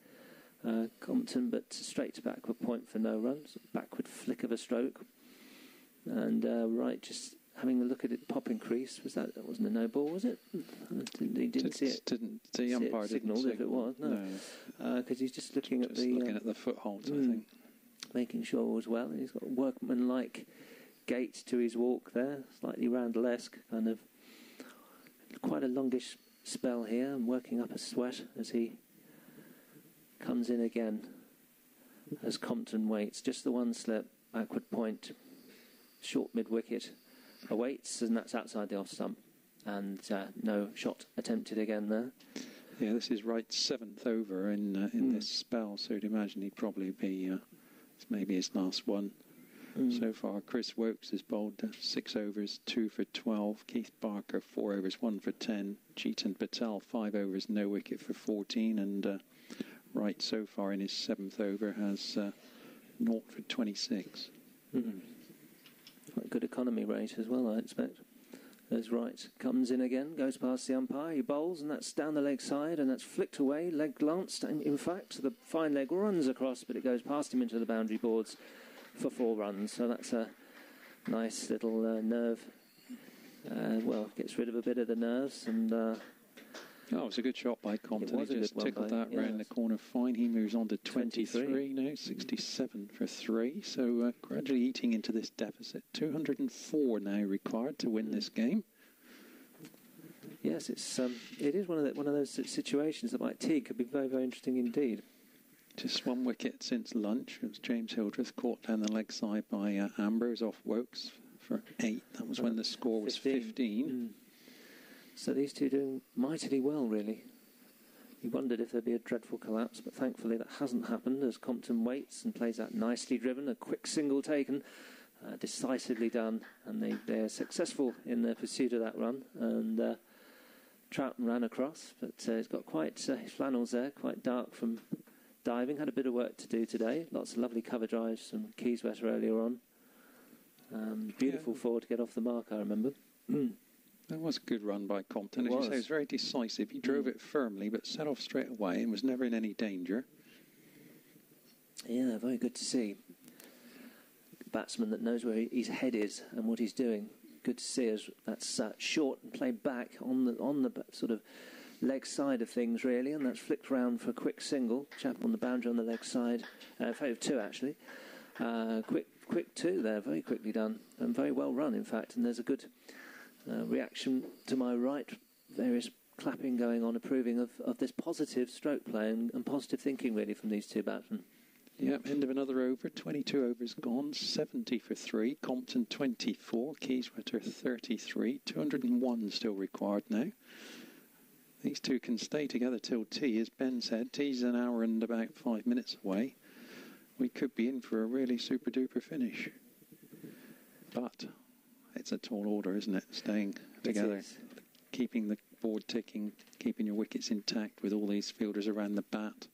Compton, but straight to backward point for no runs. Backward flick of a stroke. And right, just having a look at it, popping crease. That wasn't a no ball, was it? He didn't see it. The umpire signalled if it was. No, because he's just looking at the footholds. I think, making sure all was well. And he's got a workmanlike gait to his walk there, slightly Randall-esque, kind of. Quite a longish spell here, and working up a sweat as he comes in again. As Compton waits, just the one slip, backward point, short mid-wicket, awaits, and that's outside the off-stump. And no shot attempted again there. Yeah, this is Wright's 7th over in this spell, so you'd imagine he'd probably be, it's maybe his last one. So far, Chris Wokes has bowled 6 overs, 2 for 12. Keith Barker, 4 overs, 1 for 10. Chetan Patel, 5 overs, no wicket for 14. And Wright, so far in his 7th over, has 0 for 26. Quite good economy rate as well, I expect. As Wright comes in again, goes past the umpire, he bowls, and that's down the leg side, and that's flicked away, leg glanced, and in fact, the fine leg runs across, but it goes past him into the boundary boards for 4 runs. So that's a nice little nerve. Gets rid of a bit of the nerves, and it was a good shot by Compton. He just tickled that round the corner fine. He moves on to 23 now, 67 for 3. So gradually eating into this deficit. 204 now required to win this game. Yes, it is one of those situations that might tea could be very, very interesting indeed. Just 1 wicket since lunch. It was James Hildreth caught down the leg side by Ambrose off Wokes for 8. That was when the score was 15. So these two doing mightily well, really. You wondered if there'd be a dreadful collapse, but thankfully that hasn't happened as Compton waits and plays that nicely driven, a quick single taken, decisively done, and they're successful in their pursuit of that run. And Troughton ran across, but he's got quite his flannels there, quite dark from diving. Had a bit of work to do today. Lots of lovely cover drives from Kieswetter earlier on. Beautiful forward to get off the mark, I remember. That was a good run by Compton. As It you say, was. it was very decisive. He drove it firmly, but set off straight away and was never in any danger. Yeah, very good to see. Batsman that knows where his head is and what he's doing. Good to see as that's short and played back on the sort of leg side of things, really, and that's flicked round for a quick single. Chap on the boundary on the leg side. In fact, two, actually. Quick two there, very quickly done, and very well run, in fact. And there's a good reaction to my right, various clapping going on, approving of this positive stroke play and positive thinking, really, from these two batsmen. Yep, end of another over, 22 overs gone, 70 for 3, Compton 24, Kieswetter 33, 201 still required now. These two can stay together till tea, as Ben said. Tea's an hour and about 5 minutes away. We could be in for a really super-duper finish. But it's a tall order, isn't it? Staying together, keeping the board ticking, keeping your wickets intact with all these fielders around the bat.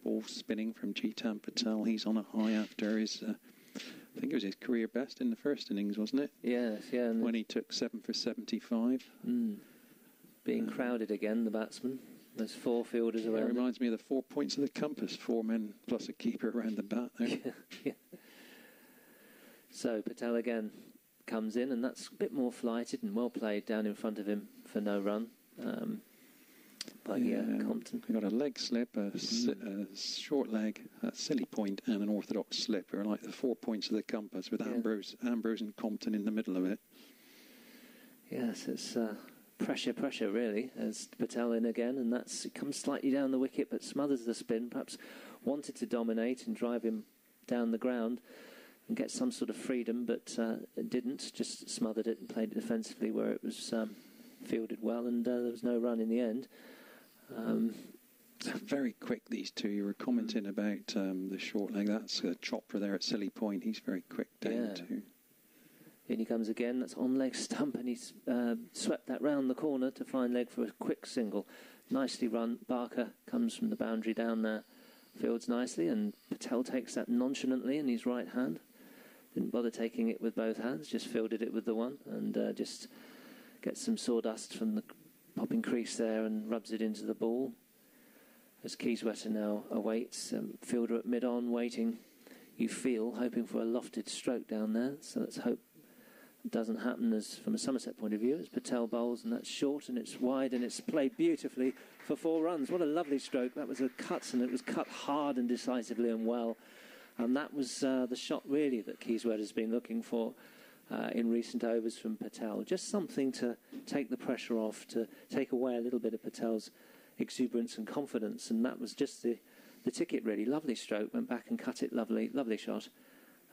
Ball spinning from Jitan Patel. He's on a high after his, I think it was his career best in the first innings, wasn't it? Yes, yeah. When he took 7 for 75. Being crowded again, the batsman. There's 4 fielders around. It reminds me of the 4 points of the compass. 4 men plus a keeper around the bat there. Yeah. So Patel again comes in, and that's a bit more flighted and well played down in front of him for no run. Compton. We got a leg slip, a short leg, a silly point, and an orthodox slipper, like the 4 points of the compass, with Ambrose and Compton in the middle of it. Yes, it's pressure, really, as Patel in again, and it comes slightly down the wicket, but smothers the spin. Perhaps wanted to dominate and drive him down the ground and get some sort of freedom, but didn't. Just smothered it and played it defensively, where it was fielded well, and there was no run in the end. Very quick, these two. You were commenting about the short leg. That's Chopra there at silly point. He's very quick down too. In he comes again. That's on leg stump, and he's swept that round the corner to find leg for a quick single. Nicely run. Barker comes from the boundary down there, fields nicely, and Patel takes that nonchalantly in his right hand. Didn't bother taking it with both hands, just fielded it with the one, and just gets some sawdust from the popping crease there and rubs it into the ball. As Kieswetter now awaits, fielder at mid-on, waiting, you feel, hoping for a lofted stroke down there. So let's hope it doesn't happen as from a Somerset point of view, as Patel bowls, and that's short and it's wide and it's played beautifully for 4 runs. What a lovely stroke. That was a cut, and it was cut hard and decisively and well. And that was the shot, really, that Kieswetter's been looking for in recent overs from Patel. Just something to take the pressure off, to take away a little bit of Patel's exuberance and confidence, and that was just the ticket, really. Lovely stroke, went back and cut it, lovely shot,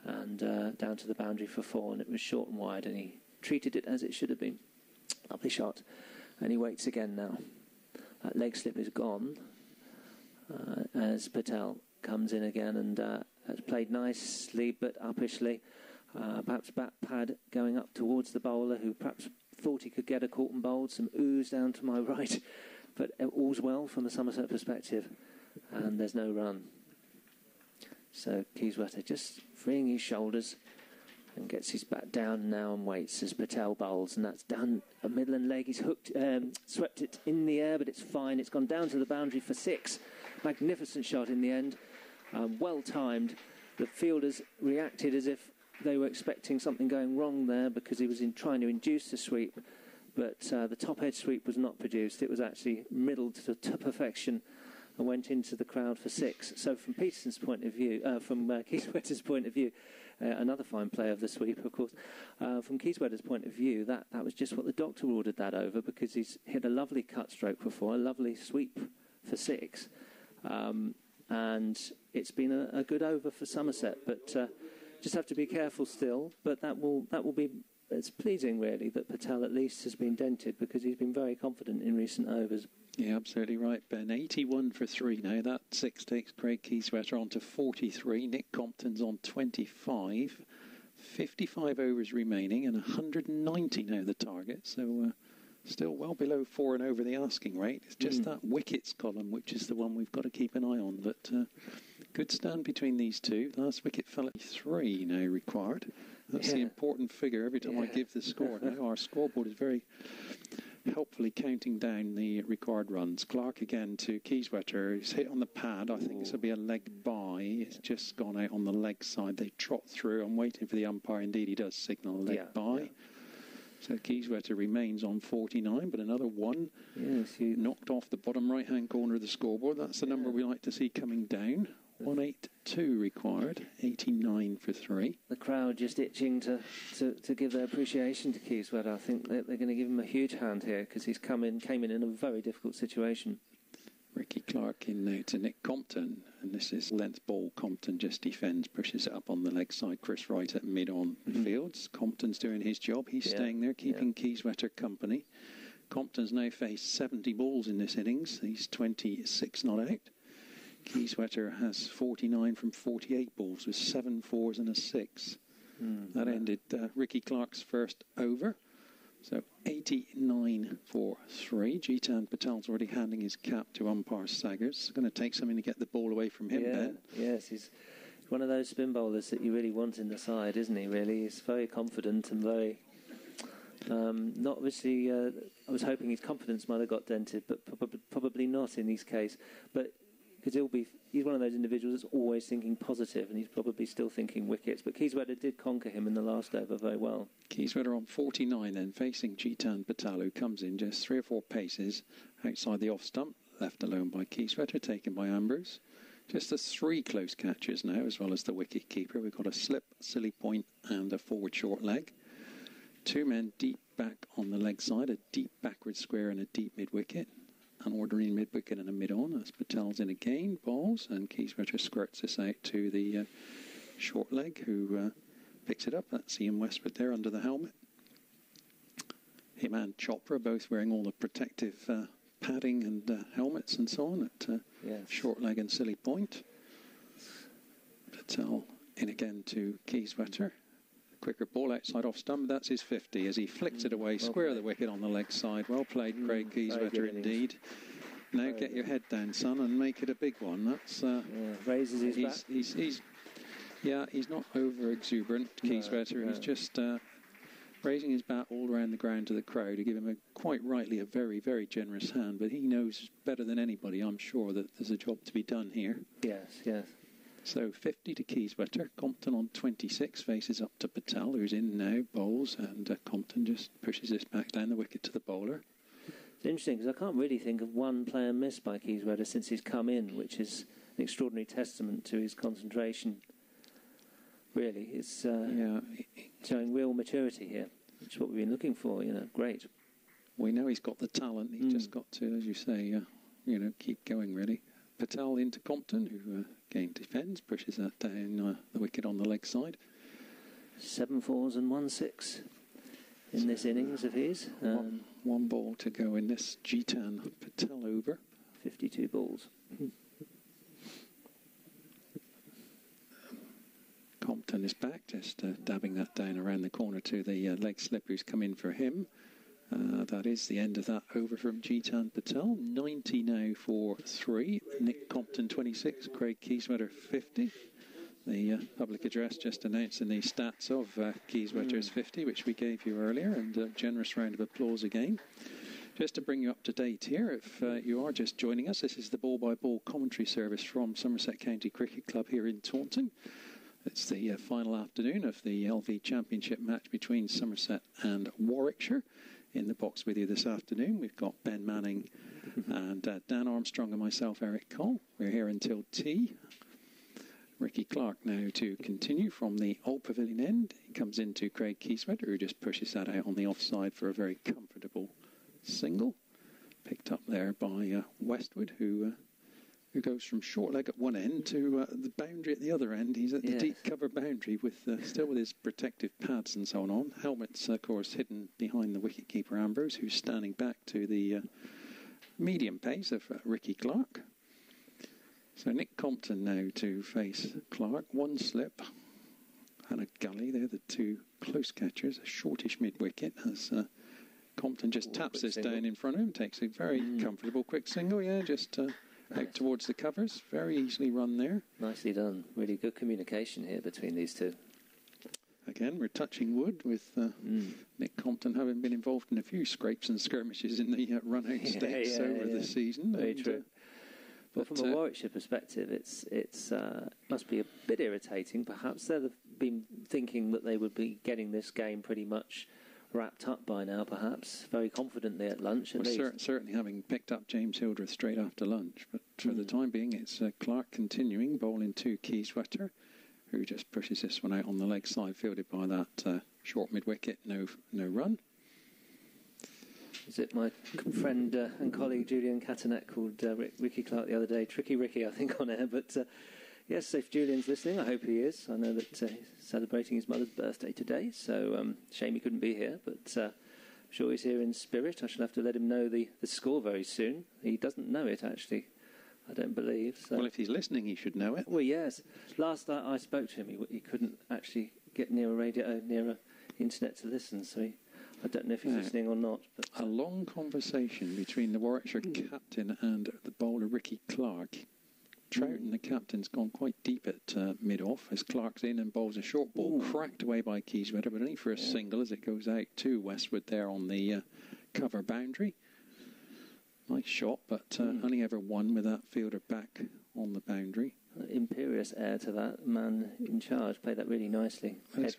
and down to the boundary for 4, and it was short and wide, and he treated it as it should have been. Lovely shot, and he waits again now. That leg slip is gone as Patel comes in again, and has played nicely but uppishly. Perhaps bat pad going up towards the bowler, who perhaps thought he could get a caught and bowled. Some ooze down to my right, but all's well from the Somerset perspective, and there's no run. So Kieswetter just freeing his shoulders and gets his bat down now and waits as Patel bowls, and that's done. A Midland leg, he's hooked, swept it in the air, but it's fine. It's gone down to the boundary for 6. Magnificent shot in the end, well timed. The fielders reacted as if they were expecting something going wrong there, because he was trying to induce the sweep, but the top edge sweep was not produced. It was actually middled to perfection and went into the crowd for 6. So from Peterson's point of view, from Kieswetter's point of view, another fine play of the sweep, of course. From Kieswetter's point of view, that was just what the doctor ordered that over, because he's hit a lovely cut stroke before, a lovely sweep for 6. And it's been a good over for Somerset, but just have to be careful still. But that will be. It's pleasing, really, that Patel at least has been dented, because he's been very confident in recent overs. Yeah, absolutely right, Ben. 81 for 3 now. That 6 takes Kraig Kieswetter on to 43. Nick Compton's on 25. 55 overs remaining, and 190 now the target. So still well below 4 and over the asking rate. It's just that wickets column, which is the one we've got to keep an eye on. But good stand between these two. The last wicket fell at 3 now required. That's the important figure every time I give the score. Now our scoreboard is very helpfully counting down the required runs. Clark again to Kieswetter. He's hit on the pad. I think this will be a leg by. It's just gone out on the leg side. They trot through. I'm waiting for the umpire. Indeed, he does signal a leg by. Yeah. So Kieswetter remains on 49, but another one knocked off the bottom right-hand corner of the scoreboard. That's the number we like to see coming down. 182 required, 89 for 3. The crowd just itching to give their appreciation to Kieswetter. I think they're going to give him a huge hand here because he's came in a very difficult situation. Ricky Clark in now to Nick Compton, and this is length ball. Compton just defends, pushes it up on the leg side. Chris Wright at mid-on fields. Compton's doing his job. He's staying there, keeping Kieswetter company. Compton's now faced 70 balls in this innings. He's 26 not out. Kieswetter has 49 from 48 balls with 7 fours and a 6. That ended Ricky Clark's first over. So 89 for 3. Jitan Patel's already handing his cap to umpire Saggers. It's going to take something to get the ball away from him, Ben. Yes, he's one of those spin bowlers that you really want in the side, isn't he, really? He's very confident and very... not obviously... I was hoping his confidence might have got dented, but probably not in his case. But... because he's one of those individuals that's always thinking positive, and he's probably still thinking wickets. But Kieswetter did conquer him in the last over very well. Kieswetter on 49 then, facing Jitan Patel, who comes in just 3 or 4 paces outside the off stump, left alone by Kieswetter, taken by Ambrose. Just the 3 close catches now, as well as the wicket keeper. We've got a slip, silly point, and a forward short leg. 2 men deep back on the leg side, a deep backward square and a deep mid wicket. An ordinary mid-wicket and a mid-on as Patel's in again, balls, and Kieswetter squirts this out to the short leg, who picks it up. That's Ian Westwood there under the helmet. Him and Chopra both wearing all the protective padding and helmets and so on at short leg and silly point. Patel in again to Kieswetter. Quicker ball outside off stump. That's his 50 as he flicks it away, square of the wicket on the leg side. Well played, Kraig Kieswetter indeed. Now get your head down, son, and make it a big one. That's raises his back. He's not over exuberant, Kieswetter. He's just raising his bat all around the ground to the crowd to give him quite rightly a very, very generous hand. But he knows better than anybody, I'm sure, that there's a job to be done here. Yes. So 50 to Kieswetter. Compton on 26 faces up to Patel, who's in now, bowls, and Compton just pushes this back down the wicket to the bowler. It's interesting because I can't really think of one player missed by Kieswetter since he's come in, which is an extraordinary testament to his concentration. Really, it's showing real maturity here, which is what we've been looking for. Great. We know he's got the talent. He's just got to, as you say, keep going. Really. Patel into Compton, who again defends, pushes that down the wicket on the leg side. 7 fours and 1 6 in this innings of his. One ball to go in this Jitan Patel over. 52 balls. Compton is back, just dabbing that down around the corner to the leg slip who's come in for him. That is the end of that over from Jitan Patel. 90 now for 3. Nick Compton 26, Kraig Kieswetter 50. The public address just announcing the stats of Kieswetter's 50, which we gave you earlier, and a generous round of applause again. Just to bring you up to date here, if you are just joining us, this is the ball-by-ball commentary service from Somerset County Cricket Club here in Taunton. It's the final afternoon of the LV Championship match between Somerset and Warwickshire. In the box with you this afternoon, we've got Ben Manning and Dan Armstrong and myself, Eric Cole. We're here until tea. Ricky Clark now to continue from the Old Pavilion end. He comes into Kraig Kieswetter, who just pushes that out on the offside for a very comfortable single. Picked up there by Westwood, who goes from short leg at one end to the boundary at the other end. He's at the deep cover boundary with still with his protective pads and so on. Helmets, of course, hidden behind the wicketkeeper Ambrose, who's standing back to the medium pace of Ricky Clark. So Nick Compton now to face Clark. One slip and a gully. They're the 2 close catchers. A shortish mid-wicket as Compton just taps this down in front of him. Takes a very comfortable quick single. Just... out towards the covers, very easily run there. Nicely done. Really good communication here between these two. again, we're touching wood with Nick Compton having been involved in a few scrapes and skirmishes in the run-out stakes over the season. Very true. But from a Warwickshire perspective, it's must be a bit irritating. Perhaps they've been thinking that they would be getting this game pretty much wrapped up by now, perhaps. Very confidently at lunch, at least. Certainly having picked up James Hildreth straight after lunch. But for the time being, it's Clark continuing, bowling to Kieswetter, who just pushes this one out on the leg side, fielded by that short mid-wicket, no run. Is it my friend and colleague Julian Catanet called Ricky Clark the other day? Tricky Ricky, I think, on air. But yes, if Julian's listening, I hope he is. I know that he's celebrating his mother's birthday today, so shame he couldn't be here. But I'm sure he's here in spirit. I shall have to let him know the score very soon. He doesn't know it, actually, I don't believe. So. Well, if he's listening, he should know it. Well, yes. Last night I spoke to him, he couldn't actually get near a radio, near a internet to listen, so I don't know if he's listening or not. But a long conversation between the Warwickshire captain and the bowler Ricky Clark. Troughton, the captain's gone quite deep at mid-off as Clark's in and bowls a short ball, cracked away by Kieswetter, but only for a single as it goes out to westward there on the cover boundary. Nice shot, but only ever one with that fielder back on the boundary. Imperious air to that man in charge. Played that really nicely. As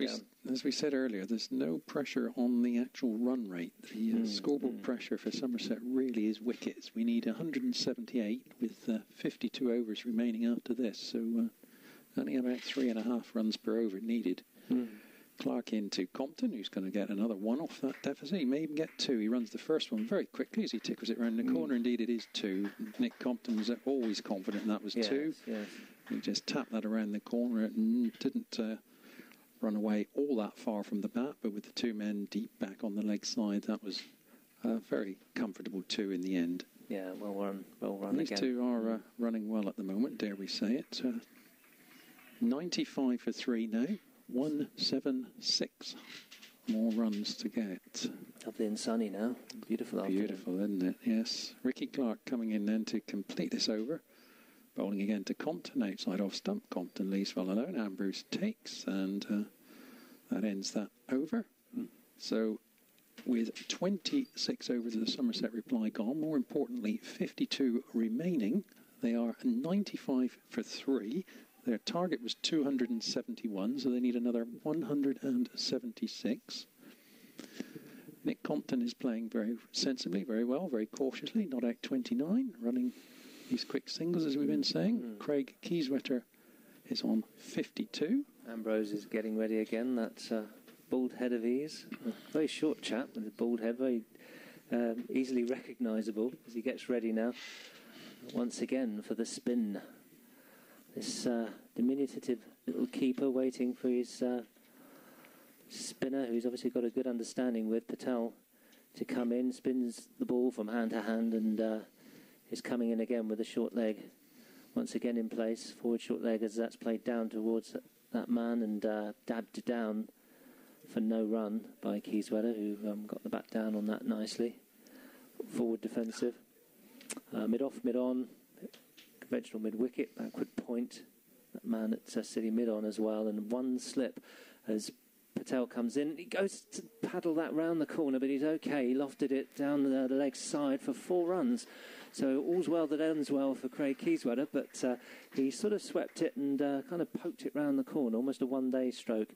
we said earlier, there's no pressure on the actual run rate. The scoreboard pressure for Somerset really is wickets. We need 178 with 52 overs remaining after this, so only about 3.5 runs per over needed. Clark into Compton, who's going to get another one off that deficit. He may even get two. He runs the first one very quickly as he tickles it round the corner. Indeed, it is two. Nick Compton was always confident that was two. Yes. He just tapped that around the corner. It didn't run away all that far from the bat, but with the two men deep back on the leg side, that was a very comfortable two in the end. Yeah, well run These again. two are running well at the moment, dare we say it. 95 for 3 now. 176 more runs to get. Lovely and sunny now. Beautiful afternoon. Beautiful, isn't it? Yes. Ricky Clark coming in then to complete this over. Bowling again to Compton, outside off stump. Compton leaves well alone. Ambrose takes, and that ends that over. So, with 26 overs of the Somerset reply gone, more importantly, 52 remaining, they are 95 for 3. Their target was 271, so they need another 176. Nick Compton is playing very sensibly, very well, very cautiously, not out 29, running these quick singles, as we've been saying. Kraig Kieswetter is on 52. Ambrose is getting ready again, that bald head of his. A very short chap with a bald head, very easily recognisable as he gets ready now. Once again for the spin. This diminutive little keeper waiting for his spinner, who's obviously got a good understanding with Patel, to come in, spins the ball from hand to hand, and is coming in again with a short leg. Once again in place, forward short leg as that's played down towards that man and dabbed down for no run by Kieswetter, who got the bat down on that nicely. Forward defensive. Mid-off, mid-on. Conventional mid-wicket, backward point. That man at City mid-on as well, and one slip as Patel comes in. He goes to paddle that round the corner, but he's okay. He lofted it down the leg side for 4 runs. So all's well that ends well for Kraig Kieswetter, but he sort of swept it and kind of poked it round the corner, almost a one-day stroke,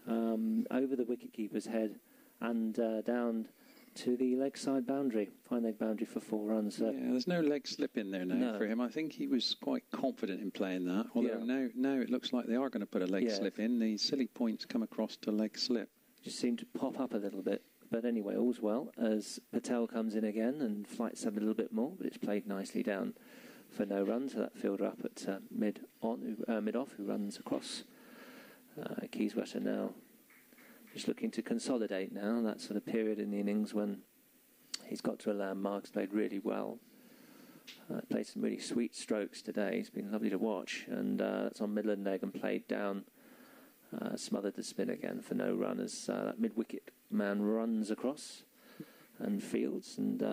over the wicket-keeper's head and down to the leg side boundary, fine leg boundary for 4 runs. So. Yeah, there's no leg slip in there now for him. I think he was quite confident in playing that, although now it looks like they are going to put a leg slip in. The silly points come across to leg slip. Just seemed to pop up a little bit. But anyway, all's well as Patel comes in again and flights up a little bit more, but it's played nicely down for no run. So that fielder up at mid-off who runs across. Kieswetter now just looking to consolidate now, that sort of period in the innings when he's got to a landmark. He's played really well. Played some really sweet strokes today. It's been lovely to watch. And that's on Midland leg and played down. Smothered the spin again for no run as that mid-wicket man runs across and fields and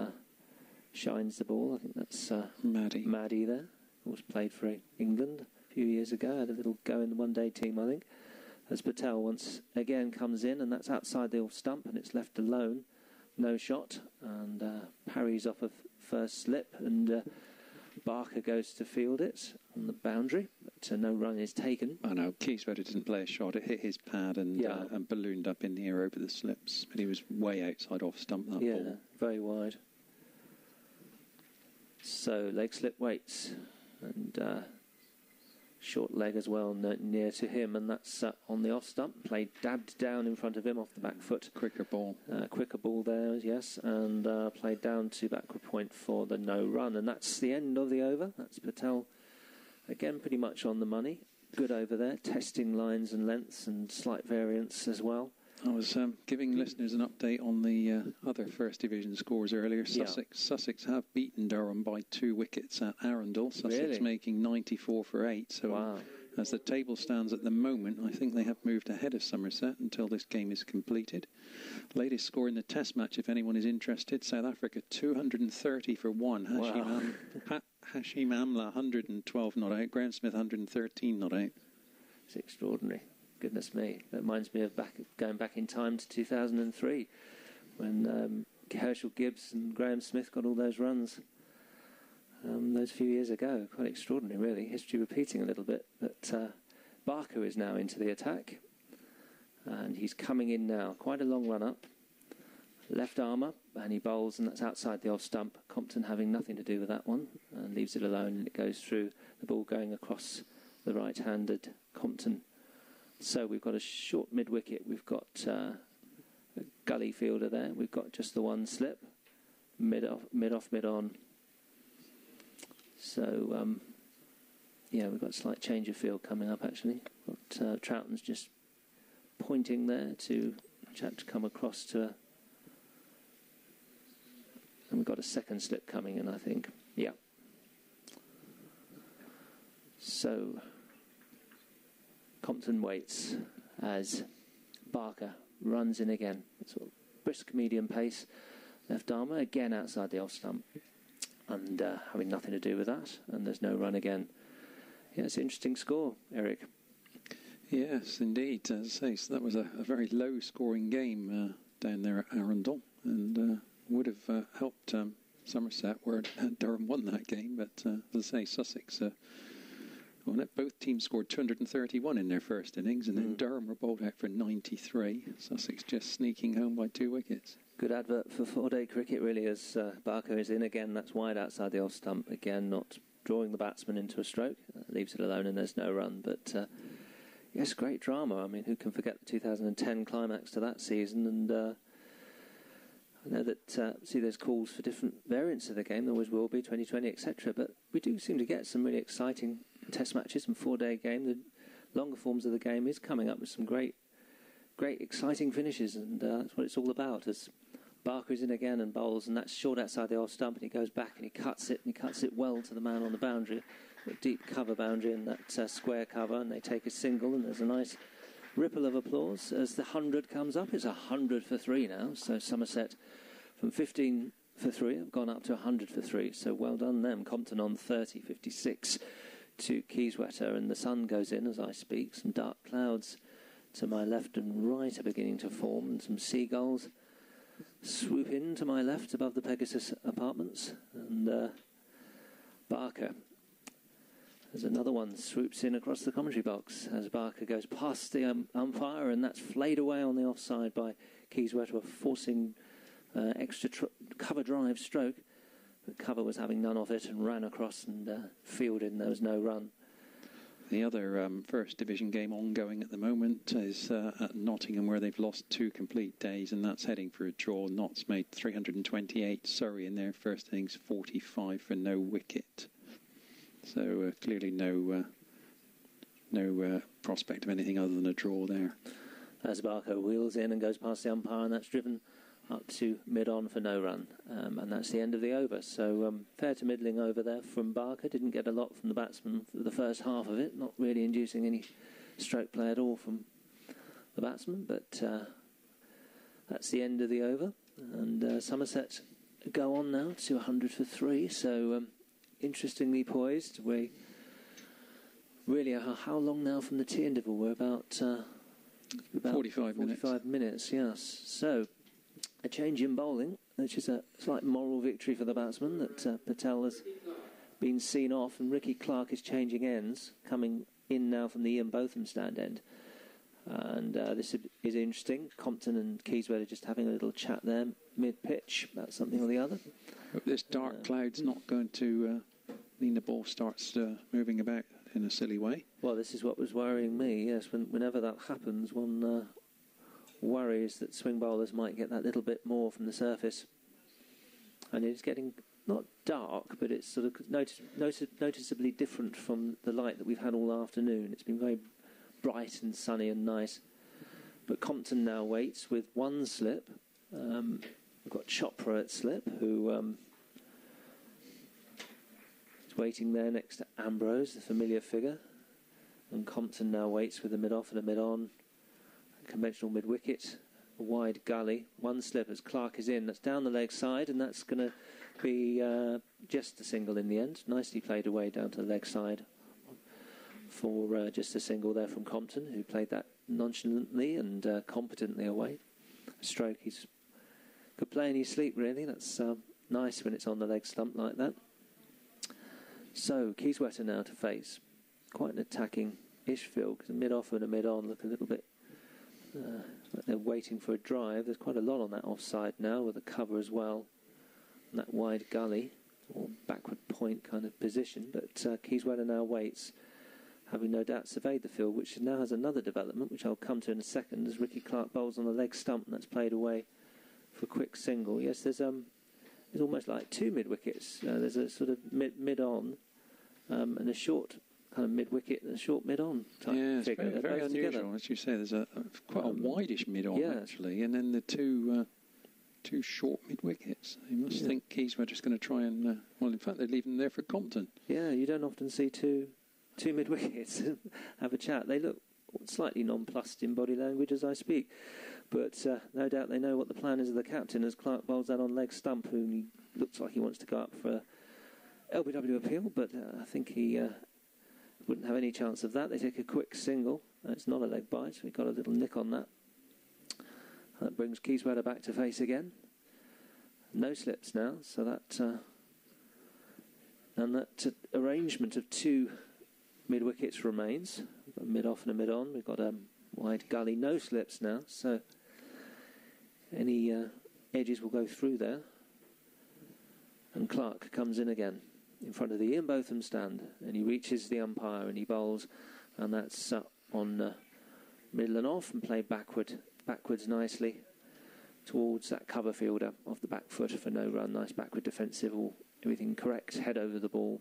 shines the ball. I think that's Maddie there. Who was played for England a few years ago. Had a little go in the one-day team, I think. as Patel once again comes in, and that's outside the off stump, and it's left alone, no shot, and parries off of first slip, and Barker goes to field it on the boundary, but no run is taken. I know, Kieswetter didn't play a shot. It hit his pad and ballooned up in the air over the slips, but he was way outside off stump, that ball. Very wide. So leg slip waits, and short leg as well near to him, and that's on the off stump. Played dabbed down in front of him off the back foot. Quicker ball there, yes, and played down to backward point for the no run, and that's the end of the over. That's Patel again, pretty much on the money. Good over there, testing lines and lengths and slight variance as well. I was giving listeners an update on the other First Division scores earlier. Sussex have beaten Durham by 2 wickets at Arundel. Sussex making 94 for 8. So as the table stands at the moment, I think they have moved ahead of Somerset until this game is completed. Latest score in the Test match, if anyone is interested, South Africa 230 for 1. Hashim Amla 112 not out. Graham Smith 113 not out. It's extraordinary. Goodness me. That reminds me of going back in time to 2003 when Herschel Gibbs and Graham Smith got all those runs those few years ago. Quite extraordinary, really. History repeating a little bit. But Barker is now into the attack, and he's coming in now. Quite a long run up. Left armour, and he bowls, and that's outside the off stump. Compton having nothing to do with that one, and leaves it alone, and it goes through. The ball going across the right-handed Compton. So we've got a short mid-wicket. We've got a gully fielder there. We've got just the one slip. Mid-off, mid-on. So, we've got a slight change of field coming up, actually. Got Troughton's just pointing there to chap to come across to... And we've got a second slip coming in, I think. Yeah. So... Compton waits as Barker runs in again. Sort of brisk medium pace. Left armour again outside the off stump. And having nothing to do with that. And there's no run again. Yeah, it's an interesting score, Eric. Yes, indeed. As I say, so that was a very low-scoring game down there at Arundel. And would have helped Somerset, where Durham won that game. But as I say, Sussex... both teams scored 231 in their first innings, and then Durham were bowled out for 93. Sussex just sneaking home by 2 wickets. Good advert for 4-day cricket, really, as Barker is in again. That's wide outside the off stump. Again, not drawing the batsman into a stroke. Leaves it alone, and there's no run. But, yes, great drama. I mean, who can forget the 2010 climax to that season? And I know that, there's calls for different variants of the game. There always will be, 2020, etc. But we do seem to get some really exciting Test matches and 4-day game. The longer forms of the game is coming up with some great, exciting finishes, and that's what it's all about. As Barker is in again and bowls, and that's short outside the off stump, and he goes back and he cuts it well to the man on the boundary, a deep cover boundary, and that square cover, and they take a single, and there's a nice ripple of applause as the 100 comes up. It's 100 for 3 now, so Somerset from 15 for 3 have gone up to 100 for 3, so well done them. Compton on 30, 56 to Kieswetter, and the sun goes in as I speak. Some dark clouds to my left and right are beginning to form, and some seagulls swoop in to my left above the Pegasus apartments, and Barker, there's another one, swoops in across the commentary box as Barker goes past the umpire, and that's flayed away on the offside by Kieswetter, forcing extra cover drive stroke. But Cover was having none of it and ran across and fielded, and there was no run. The other First Division game ongoing at the moment is at Nottingham, where they've lost 2 complete days, and that's heading for a draw. Notts made 328. Surrey in their first innings 45 for no wicket. So clearly no prospect of anything other than a draw there. As Barker wheels in and goes past the umpire, and that's driven up to mid-on for no run. And that's the end of the over. So fair to middling over there from Barker. Didn't get a lot from the batsman for the first half of it. Not really inducing any stroke play at all from the batsman. But that's the end of the over. And Somerset go on now to 100 for 3. So interestingly poised. We really are how long now from the tea interval? We're about About 45 minutes. 45 minutes, yes. So, a change in bowling, which is a slight moral victory for the batsman, that Patel has been seen off, and Ricky Clark is changing ends, coming in now from the Ian Botham stand end. And this is interesting. Compton and Kieswetter just having a little chat there, mid-pitch, about something or the other. Hope this dark cloud's not going to mean the ball starts moving about in a silly way. Well, this is what was worrying me, yes. Whenever that happens, one worries that swing bowlers might get that little bit more from the surface. And it's getting not dark, but it's sort of noticeably different from the light that we've had all afternoon. It's been very bright and sunny and nice. But Compton now waits with one slip. We've got Chopra at slip, who is waiting there next to Ambrose, the familiar figure. And Compton now waits with a mid-off and a mid-on. A conventional mid-wicket, a wide gully. One slip as Clark is in. That's down the leg side, and that's going to be just a single in the end. Nicely played away down to the leg side for just a single there from Compton, who played that nonchalantly and competently away. A stroke he's could play in his sleep, really. That's nice when it's on the leg stump like that. So, Kieswetter now to face. Quite an attacking-ish field, because a mid-off and a mid-on look a little bit like they're waiting for a drive. There's quite a lot on that offside now, with a cover as well. And that wide gully, or backward point kind of position. But Kieswetter now waits, having no doubt surveyed the field, which now has another development, which I'll come to in a second, as Ricky Clark bowls on the leg stump, and that's played away for a quick single. Yes, there's almost like two mid-wickets. There's a sort of mid-on and a short kind of mid-wicket and a short mid-on type figure. Very, very unusual, together. As you say. There's quite a wideish mid-on, actually, and then the two short mid-wickets. You must think Kieswetter's going to try and... well, in fact, they're leaving them there for Compton. Yeah, you don't often see two mid-wickets have a chat. They look slightly nonplussed in body language as I speak. But no doubt they know what the plan is of the captain as Clark bowls that on leg stump, who he looks like he wants to go up for a LBW appeal, but I think he wouldn't have any chance of that. They take a quick single. It's not a leg bite, so we got a little nick on that. That brings Kieswetter back to face again. No slips now, so that... and that arrangement of two mid-wickets remains. We've got a mid-off and a mid-on. We've got a wide gully, no slips now, so any edges will go through there. And Clark comes in again in front of the Ian Botham stand, and he reaches the umpire and he bowls, and that's on middle and off and played backwards nicely towards that cover fielder off the back foot for no run. Nice backward defensive, everything correct, head over the ball.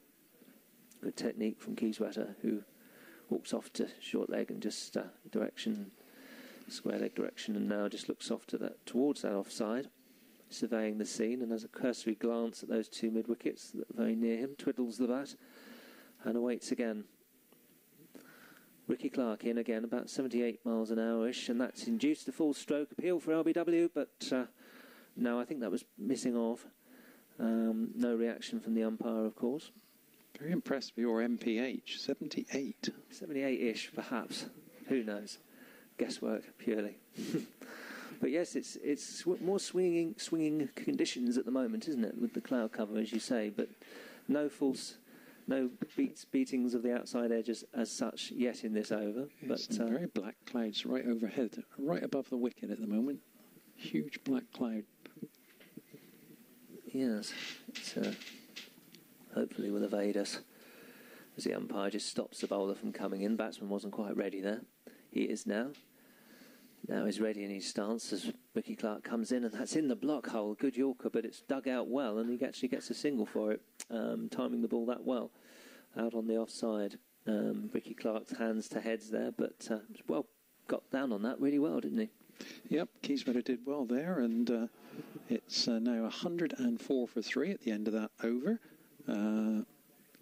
Good technique from Kieswetter, who walks off to short leg and just direction, square leg direction, and now just looks off to towards that offside, surveying the scene, and has a cursory glance at those two mid-wickets that are very near him, twiddles the bat, and awaits again. Ricky Clark in again, about 78 miles an hour-ish, and that's induced a full stroke appeal for LBW, but no, I think that was missing off. No reaction from the umpire, of course. Very impressed with your MPH, 78. 78-ish, perhaps. Who knows? Guesswork, purely. But yes, it's more swinging conditions at the moment, isn't it, with the cloud cover, as you say, but no beatings of the outside edges as such yet in this over. Yes, but very black clouds right overhead, right above the wicket at the moment. Huge black cloud. Yes, it's... hopefully will evade us as the umpire just stops the bowler from coming in. Batsman wasn't quite ready there. He is now. Now he's ready in his stance as Ricky Clark comes in, and that's in the block hole. Good Yorker, but it's dug out well, and he actually gets a single for it, timing the ball that well out on the offside. Ricky Clark's hands to heads there, but well, got down on that really well, didn't he? Yep, Kieswetter did well there, and it's now 104 for 3 at the end of that over.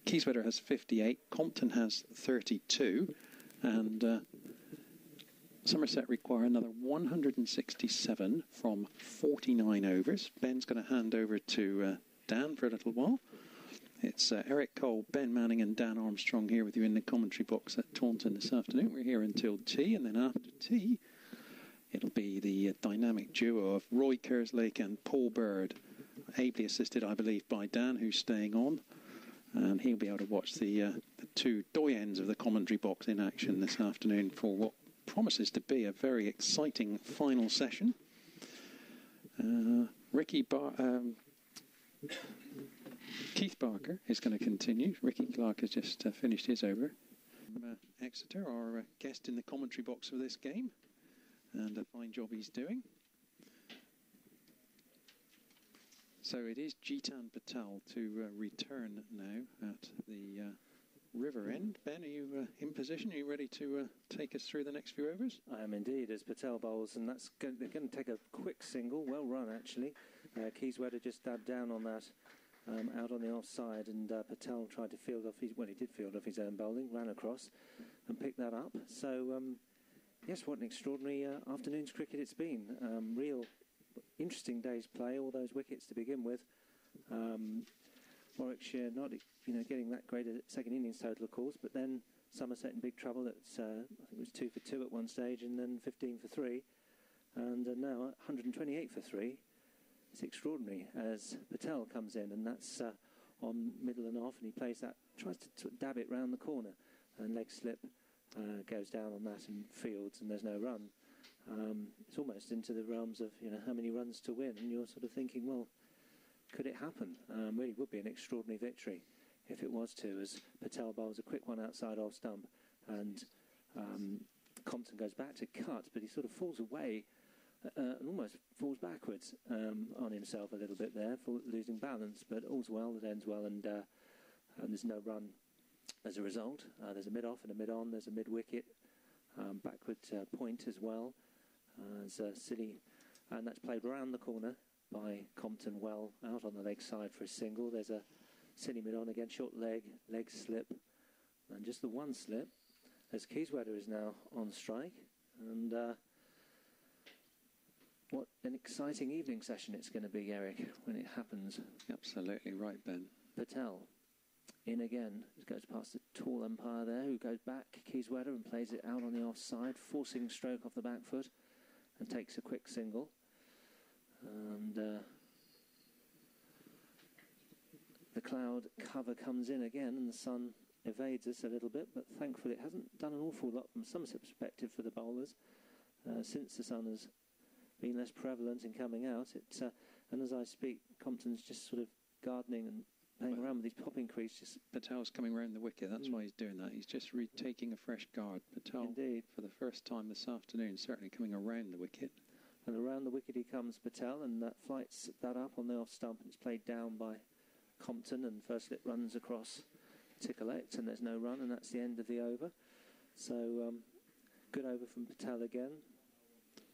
Kieswetter has 58, Compton has 32, and Somerset require another 167 from 49 overs. Ben's going to hand over to Dan for a little while. It's Eric Cole, Ben Manning and Dan Armstrong here with you in the commentary box at Taunton this afternoon. We're here until tea, and then after tea It'll be the dynamic duo of Roy Kerslake and Paul Bird, ably assisted, I believe, by Dan, who's staying on. And he'll be able to watch the two doyens of the commentary box in action this afternoon for what promises to be a very exciting final session. Keith Barker is going to continue. Ricky Clark has just finished his over. Exeter, our guest in the commentary box for this game, and a fine job he's doing. So it is Jitan Patel to return now at the river end. Ben, are you in position? Are you ready to take us through the next few overs? I am indeed, as Patel bowls, and they're going to take a quick single, well run actually. Kieswetter just dabbed down on that, out on the offside, and Patel tried to field off he did field off his own bowling, ran across and picked that up. So, yes, what an extraordinary afternoon's cricket it's been. Real interesting day's play, all those wickets to begin with. Warwickshire not getting that great a second innings total, of course, but then Somerset in big trouble. It's I think it was 2 for 2 at one stage, and then 15 for 3, and now 128 for 3. It's extraordinary as Patel comes in, and that's on middle and off, and he plays that, tries to sort of dab it round the corner, and leg slip goes down on that and fields, and there's no run. It's almost into the realms of how many runs to win, and you're sort of thinking, well, could it happen? Really would be an extraordinary victory if it was to, as Patel bowls a quick one outside off stump, and Compton goes back to cut, but he sort of falls away and almost falls backwards on himself a little bit there, for losing balance, but all's well that ends well, and there's no run as a result. There's a mid-off and a mid-on, there's a mid-wicket, backward point as well. There's a silly, and that's played round the corner by Compton, well out on the leg side for a single. There's a silly mid-on again, short leg slip, and just the one slip as Kieswetter is now on strike. And what an exciting evening session it's going to be, Eric, when it happens. Absolutely right, Ben. Patel in again, goes past the tall umpire there, who goes back, Kieswetter, and plays it out on the offside, forcing stroke off the back foot, and takes a quick single. And the cloud cover comes in again, and the sun evades us a little bit, but thankfully it hasn't done an awful lot from Somerset perspective for the bowlers since the sun has been less prevalent in coming out. And as I speak, Compton's just sort of gardening and playing around with his popping crease. Patel's coming round the wicket, that's why he's doing that. He's just retaking a fresh guard. Patel, indeed, for the first time this afternoon, certainly coming around the wicket. And around the wicket he comes, Patel, and that flights that up on the off stump, and it's played down by Compton, and first slip runs across to collect, and there's no run, and that's the end of the over. So good over from Patel again.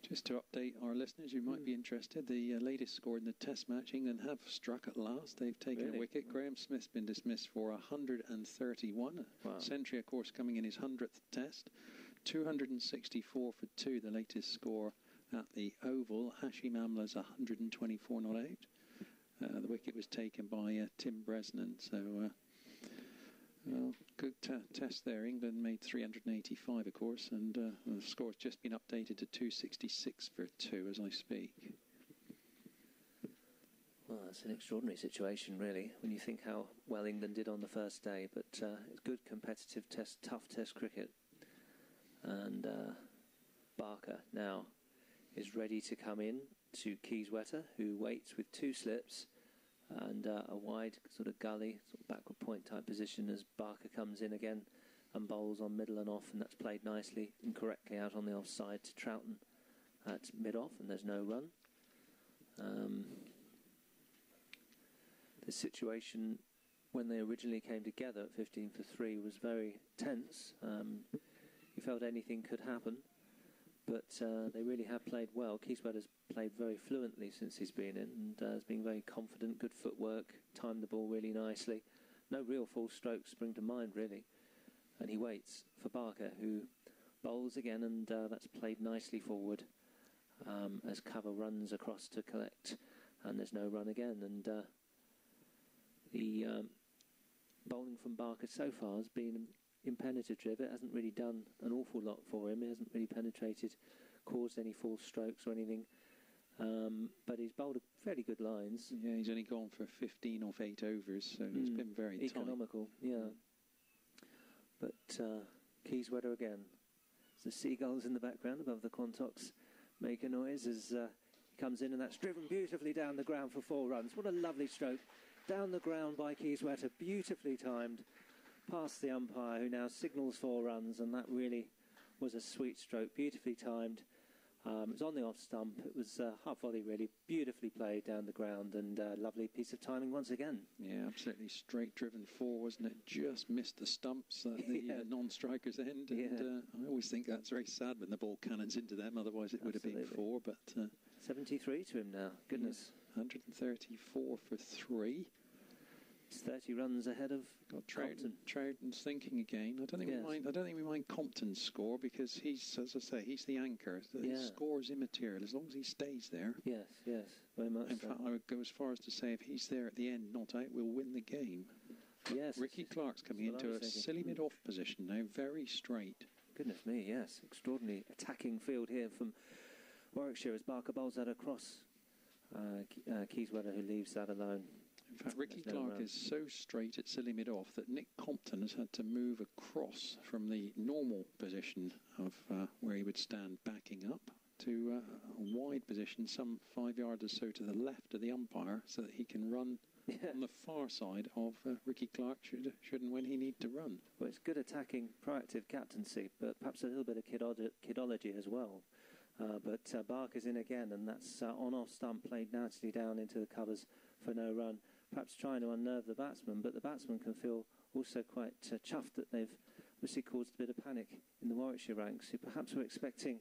Just to update our listeners who might be interested, the latest score in the Test match, England have struck at last. They've taken a wicket. Graham Smith's been dismissed for 131. Wow. Century, of course, coming in his 100th Test. 264 for 2, the latest score at the Oval. Hashim Amla's 124 not out. The wicket was taken by Tim Bresnan. So, good test there. England made 385, of course, and the score's just been updated to 266 for 2 as I speak. Well, that's an extraordinary situation, really, when you think how well England did on the first day. But it's good, competitive tough test cricket. And Barker now is ready to come in to Kieswetter, who waits with 2 slips and a wide sort of gully, sort of backward point type position as Barker comes in again and bowls on middle and off, and that's played nicely and correctly out on the offside to Troughton at mid-off, and there's no run. The situation when they originally came together at 15 for 3 was very tense. You felt anything could happen, but they really have played well. Kieswetter's played very fluently since he's been in, and has been very confident, good footwork, timed the ball really nicely. No real false strokes spring to mind, really. And he waits for Barker, who bowls again, and that's played nicely forward as cover runs across to collect, and there's no run again. And the bowling from Barker so far has been impenetrative. It hasn't really done an awful lot for him. He hasn't really penetrated caused any false strokes or anything. But he's bowled fairly good lines. Yeah, he's only gone for 15 off 8 overs, so he's been very economical. tight. Yeah. But Kieswetter again. The seagulls in the background above the Quantocks make a noise as he comes in, and that's driven beautifully down the ground for 4 runs. What a lovely stroke. Down the ground by Kieswetter, beautifully timed, past the umpire, who now signals 4 runs, and that really was a sweet stroke, beautifully timed. It was on the off stump. It was half volley, really, beautifully played down the ground, and lovely piece of timing once again. Yeah, absolutely straight driven 4, wasn't it? Just missed the stumps at the non-striker's end, and I always think that's very sad when the ball cannons into them, otherwise it would have been 4, but... 73 to him now, goodness. Yeah, 134 for 3. It's 30 runs ahead of Compton. Troughton's thinking again. I don't think we mind Compton's score, because he's, as I say, he's the anchor. His score is immaterial as long as he stays there. Yes, very much. In fact, I would go as far as to say if he's there at the end, not out, we'll win the game. Yes. Ricky Clark's coming into a silly mid-off position now, very straight. Goodness me, yes. Extraordinary attacking field here from Warwickshire as Barker bowls that across. Kieswetter, who leaves that alone. In fact, Ricky Clark is so straight at silly mid-off that Nick Compton has had to move across from the normal position of where he would stand backing up to a wide position, some 5 yards or so to the left of the umpire, so that he can run on the far side of Ricky Clark should and when he need to run. Well, it's good attacking, proactive captaincy, but perhaps a little bit of kidology as well. But Barker's in again, and that's on-off stump, played nicely down into the covers for no run. Perhaps trying to unnerve the batsman, but the batsman can feel also quite chuffed that they've obviously caused a bit of panic in the Warwickshire ranks, who perhaps were expecting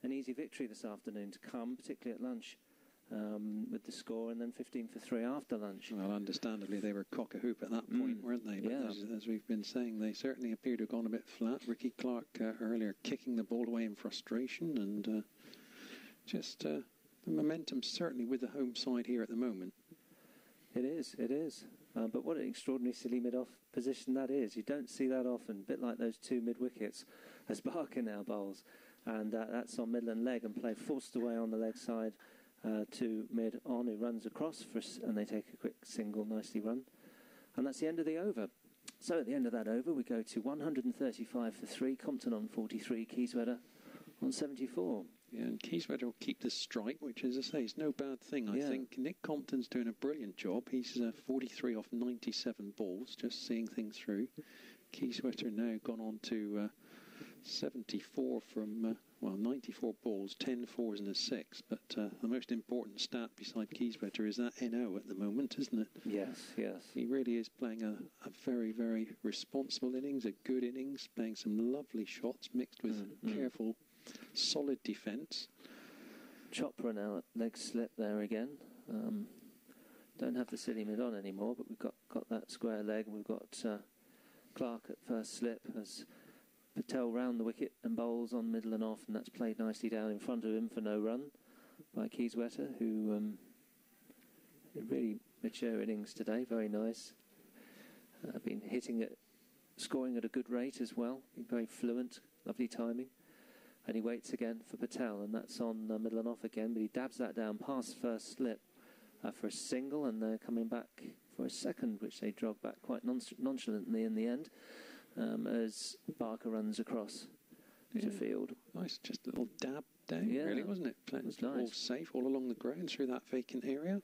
an easy victory this afternoon to come, particularly at lunch, with the score, and then 15 for 3 after lunch. Well, understandably, they were cock-a-hoop at that point, weren't they? But as we've been saying, they certainly appear to have gone a bit flat. Ricky Clark earlier kicking the ball away in frustration, and just the momentum certainly with the home side here at the moment. It is. But what an extraordinary silly mid-off position that is. You don't see that often, a bit like those 2 mid-wickets as Barker now bowls. And that's on Midland leg and play forced away on the leg side to mid-on, who runs across, and they take a quick single, nicely run. And that's the end of the over. So at the end of that over, we go to 135 for 3, Compton on 43, Kieswetter on 74. Yeah, and Kieswetter will keep the strike, which, as I say, is no bad thing. I think Nick Compton's doing a brilliant job. He's 43 off 97 balls, just seeing things through. Kieswetter now gone on to 74 from, 94 balls, 10 fours and a 6. But the most important stat beside Kieswetter is that NO at the moment, isn't it? Yes. He really is playing a very, very responsible innings, a good innings, playing some lovely shots mixed with careful, solid defence. Chopra now at leg slip there again. Don't have the silly mid on anymore, but we've got that square leg, and we've got Clark at first slip as Patel round the wicket and bowls on middle and off, and that's played nicely down in front of him for no run by Kieswetter, who really mature innings today, very nice. Been hitting it, scoring at a good rate as well, been very fluent, lovely timing. And he waits again for Patel, and that's on middle and off again, but he dabs that down past first slip for a single, and they're coming back for a second, which they drog back quite nonchalantly in the end, as Barker runs across to field. Nice, just a little dab down, really, wasn't it? Playing it was all safe all along the ground through that vacant area.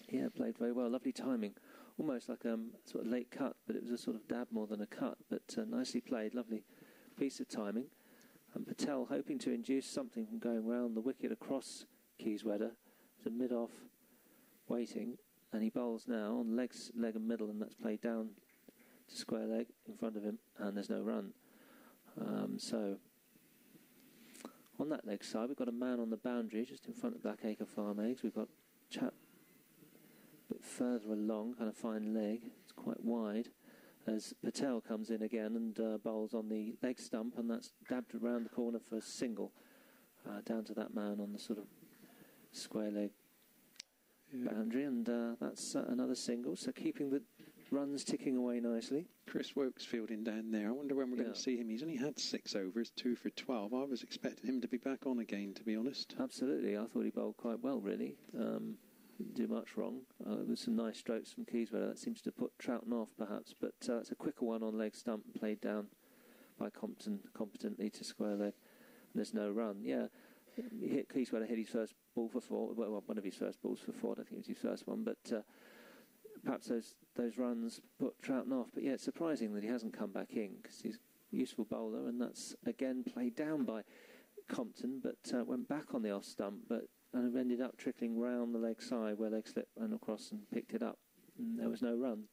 Yeah, played very well, lovely timing. Almost like a sort of late cut, but it was a sort of dab more than a cut, but nicely played, lovely piece of timing. And Patel hoping to induce something from going round the wicket across Kieswetter to mid-off, waiting, and he bowls now on leg and middle, and that's played down to square leg in front of him, and there's no run. So on that leg side, we've got a man on the boundary just in front of Blackacre Farm Eggs. We've got a chap a bit further along, kind of fine leg. It's quite wide, as Patel comes in again and bowls on the leg stump, and that's dabbed around the corner for a single down to that man on the sort of square leg boundary, and that's another single. So keeping the runs ticking away nicely. Chris Wokes fielding down there. I wonder when we're going to see him. He's only had 6 overs, 2 for 12. I was expecting him to be back on again, to be honest. Absolutely. I thought he bowled quite well, really. Didn't do much wrong. There was some nice strokes from Kieswetter. That seems to put Troughton off, perhaps. But it's a quicker one on leg stump, played down by Compton competently to square leg. And there's no run. Yeah, Kieswetter hit his first ball for 4. Well, one of his first balls for 4. I don't think it was his first one. But perhaps those runs put Troughton off. But yeah, it's surprising that he hasn't come back in, because he's a useful bowler. And that's, again, played down by Compton, but went back on the off stump, but ended up trickling round the leg side where leg slip and across and picked it up. And there was no run.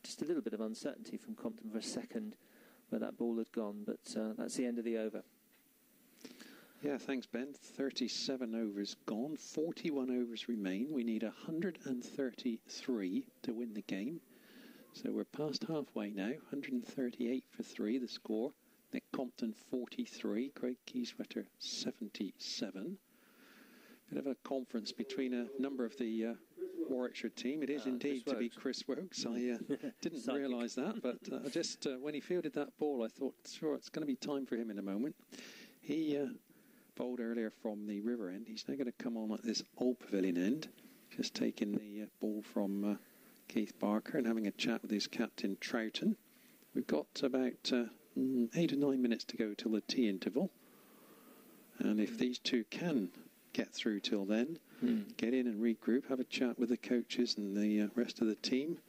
Just a little bit of uncertainty from Compton for a second where that ball had gone, but that's the end of the over. Yeah, thanks, Ben. 37 overs gone, 41 overs remain. We need 133 to win the game. So we're past halfway now. 138 for 3, the score. Nick Compton 43, Kraig Kieswetter 77. Bit of a conference between a number of the Warwickshire team. It is indeed to be Chris Wokes. I didn't realise that, but just when he fielded that ball, I thought, sure, it's going to be time for him in a moment. He bowled earlier from the river end. He's now going to come on at this old pavilion end, just taking the ball from Keith Barker and having a chat with his captain, Troughton. We've got about 8 or 9 minutes to go till the tea interval. And if these two can get through till then, get in and regroup, have a chat with the coaches and the rest of the team.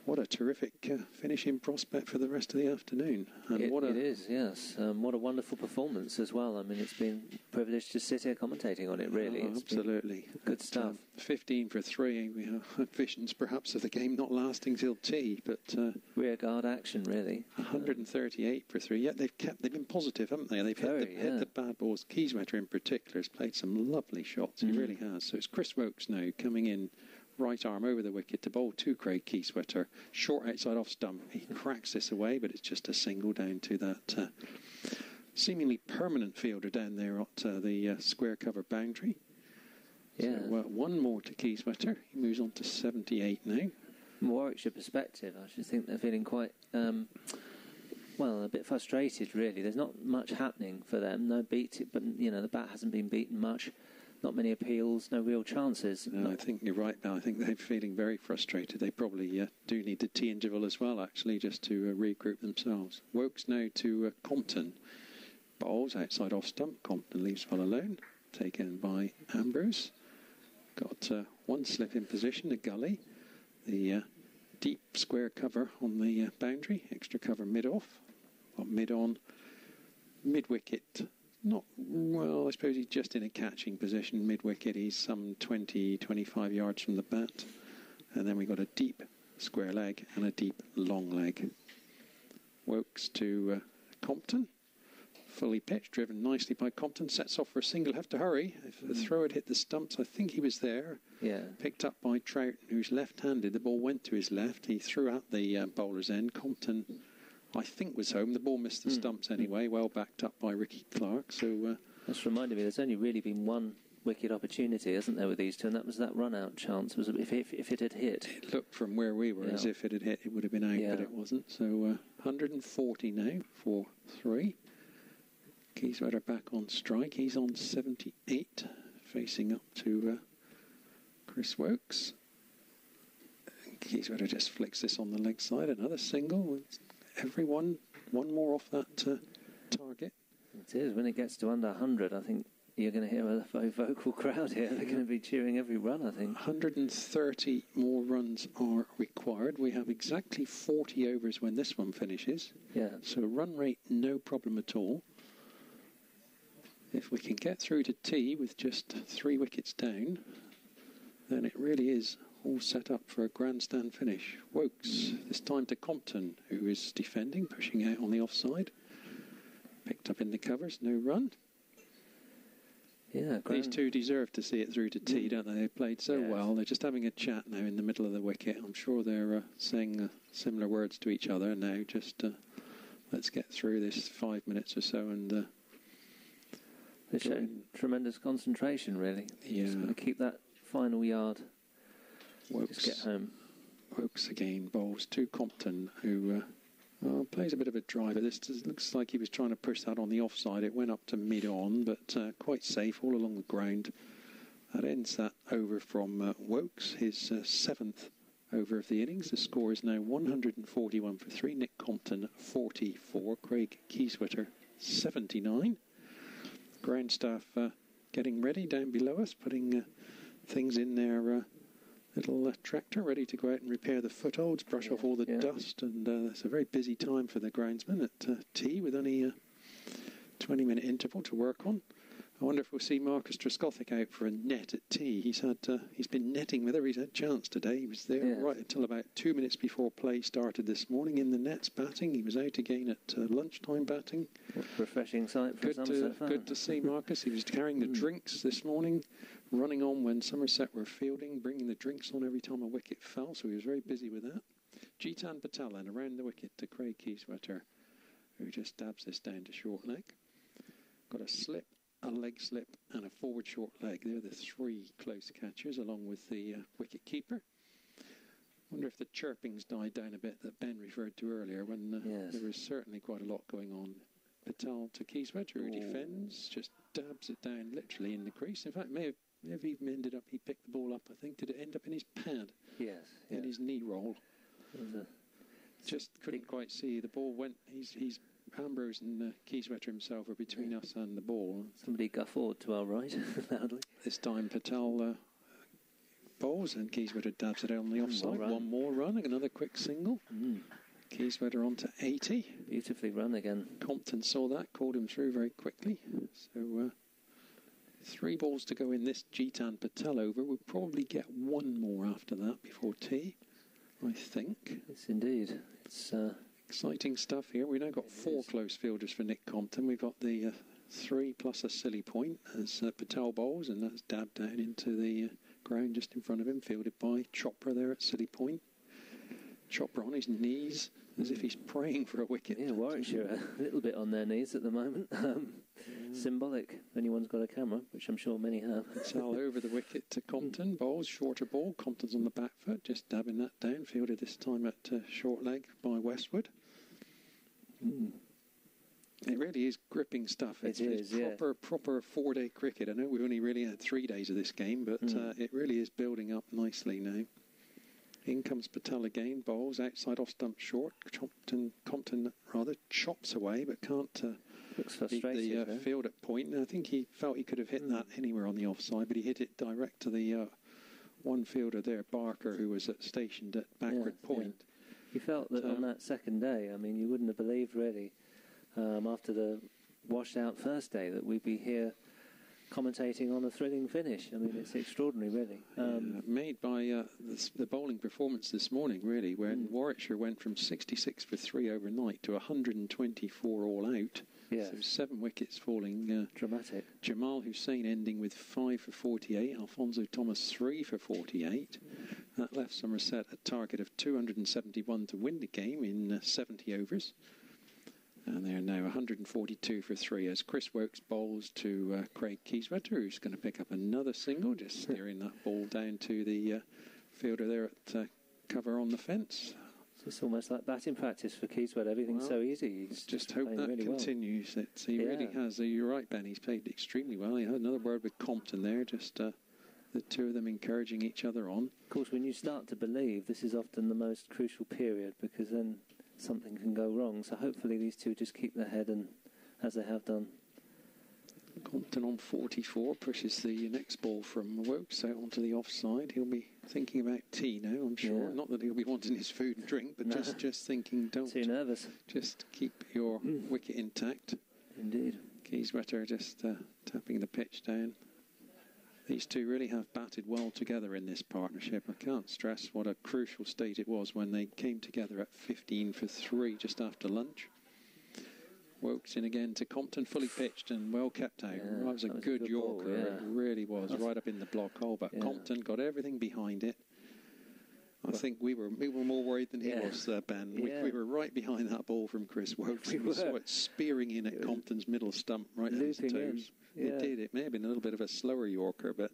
What a terrific finishing prospect for the rest of the afternoon. And it is, yes. What a wonderful performance as well. I mean, it's been a privilege to sit here commentating on it, really. Oh, absolutely. Good stuff. 15 for 3. We have visions perhaps of the game not lasting till tea, but rearguard action, really. 138 for 3. Yeah, they've been positive, haven't they? They've hit the bad balls. Kieswetter in particular has played some lovely shots. He really has. So it's Chris Wokes now coming in, right arm over the wicket to bowl to Kraig Kieswetter. Short outside off stump. He cracks this away, but it's just a single down to that seemingly permanent fielder down there at the square cover boundary. Yeah. So one more to Kieswetter. He moves on to 78 now. From Warwickshire perspective, I should think they're feeling quite, a bit frustrated, really. There's not much happening for them. No beat, but, the bat hasn't been beaten much. Not many appeals, no real chances. No, I think you're right, Now I think they're feeling very frustrated. They probably do need the tea interval as well, actually, just to regroup themselves. Wokes now to Compton. Bowls outside off stump. Compton leaves well alone. Taken by Ambrose. Got one slip in position, a gully. The deep square cover on the boundary. Extra cover mid-off. Mid-on. Mid-wicket. Not, well, I suppose he's just in a catching position. Mid-wicket, he's some 20, 25 yards from the bat. And then we've got a deep square leg and a deep long leg. Wokes to Compton. Fully pitched, driven nicely by Compton. Sets off for a single, have to hurry. If the throw had hit the stumps, I think he was there. Yeah. Picked up by Troughton, who's left-handed. The ball went to his left. He threw out the bowler's end. Compton, I think, was home. The ball missed the stumps anyway, well backed up by Ricky Clark. So that's reminded me, there's only really been one wicket opportunity, hasn't there, with these two, and that was that run-out chance. Was if it had hit. It looked from where we were as if it had hit, it would have been out, but it wasn't. So 140 now for 3. Kieswetter back on strike. He's on 78, facing up to Chris Wokes. Kieswetter just flicks this on the leg side. Another single. Everyone, one more off that target. It is. When it gets to under 100, I think you're going to hear a very vocal crowd here. They're going to be cheering every run, I think. 130 more runs are required. We have exactly 40 overs when this one finishes. Yeah. So run rate, no problem at all. If we can get through to tea with just 3 wickets down, then it really is all set up for a grandstand finish. Wokes, this time to Compton, who is defending, pushing out on the offside. Picked up in the covers, no run. Yeah, these two deserve to see it through to tea, don't they? They played so well. They're just having a chat now in the middle of the wicket. I'm sure they're saying similar words to each other now. Just let's get through this 5 minutes or so and... They're showing tremendous concentration, really. Yeah. Just got to keep that final yard. Wokes Just get home. Wokes again bowls to Compton, who plays a bit of a driver. This looks like he was trying to push that on the offside. It went up to mid-on, but quite safe all along the ground. That ends that over from Wokes, his 7th over of the innings. The score is now 141 for 3. Nick Compton 44. Kraig Kieswetter 79. Ground staff getting ready down below us, putting things in their little tractor, ready to go out and repair the footholds, brush off all the dust, and it's a very busy time for the groundsman at tea, with only a 20-minute interval to work on. I wonder if we'll see Marcus Trescothick out for a net at tea. He's been netting whenever he's had a chance today. He was there right until about 2 minutes before play started this morning in the nets batting. He was out again at lunchtime batting. What a refreshing sight for Somerset fan. Good to see Marcus. He was carrying the drinks this morning, running on when Somerset were fielding, bringing the drinks on every time a wicket fell, so he was very busy with that. Jitan Patel and around the wicket to Kraig Kieswetter, who just dabs this down to short leg. Got a slip, a leg slip and a forward short leg. They're the 3 close catchers, along with the wicket keeper. Wonder if the chirpings died down a bit that Ben referred to earlier, when there was certainly quite a lot going on. Patel to Kieswetter, who defends, just dabs it down literally in the crease. In fact, may have even ended up, he picked the ball up, I think. Did it end up in his pad? Yes. In his knee roll. Just couldn't quite see. The ball went, he's Ambrose and Kieswetter himself are between us and the ball. Somebody guffawed to our right, loudly. This time Patel bowls and Kieswetter dabs it on the offside. One more run, another quick single. Kieswetter on to 80. Beautifully run again. Compton saw that, called him through very quickly. So 3 balls to go in this Jitan Patel over. We'll probably get 1 more after that before tea, I think. Yes, indeed. It's exciting stuff here. We've now got 4 close fielders for Nick Compton. We've got the 3 plus a silly point as Patel bowls, and that's dabbed down into the ground just in front of him, fielded by Chopra there at silly point. Chopra on his knees as if he's praying for a wicket. Yeah, Warwickshire a little bit on their knees at the moment. Symbolic, if anyone's got a camera, which I'm sure many have. Patel over the wicket to Compton. Bowls, shorter ball. Compton's on the back foot, just dabbing that down. Fielded this time at short leg by Westwood. It really is gripping stuff. It's proper 4-day cricket. I know we've only really had 3 days of this game, but it really is building up nicely now. In comes Patel again, bowls outside off stump short. Compton rather chops away, but can't beat the field at point. And I think he felt he could have hit that anywhere on the offside, but he hit it direct to the one fielder there, Barker, who was stationed at backward point. Yeah. You felt that on that second day, I mean, you wouldn't have believed really, after the washed out first day, that we'd be here commentating on a thrilling finish. I mean, it's extraordinary, really. Made by the bowling performance this morning, really, when Warwickshire went from 66 for 3 overnight to 124 all out. Yes. So 7 wickets falling. Dramatic. Jamal Hussain ending with 5 for 48. Alfonso Thomas 3 for 48. That left Somerset a target of 271 to win the game in 70 overs. And they're now 142 for 3 as Chris Wokes bowls to Kraig Kieswetter, who's going to pick up another single, just steering that ball down to the fielder there at cover on the fence. It's almost like batting practice for Kieswetter. Everything's so easy. He's just hope that really continues. He really has. You're right, Ben. He's played extremely well. He had another word with Compton there, just the 2 of them encouraging each other on. Of course, when you start to believe, this is often the most crucial period, because then something can go wrong. So hopefully these 2 just keep their head, and as they have done. Compton on 44 pushes the next ball from Wokes out onto the offside. He'll be thinking about tea now, I'm sure. Not that he'll be wanting his food and drink, but just thinking, don't. Too nervous. Just keep your wicket intact. Indeed. Kieswetter just tapping the pitch down. These 2 really have batted well together in this partnership. I can't stress what a crucial state it was when they came together at 15 for 3 just after lunch. Wokes in again to Compton, fully pitched and well kept out. That was a good Yorker. It really was, right up in the block hole. But Compton got everything behind it. I think we were more worried than he was, Ben. Yeah. We were right behind that ball from Chris Wokes. We saw it spearing in at Compton's middle stump, right at his toes. Yeah. It did. It may have been a little bit of a slower Yorker, but...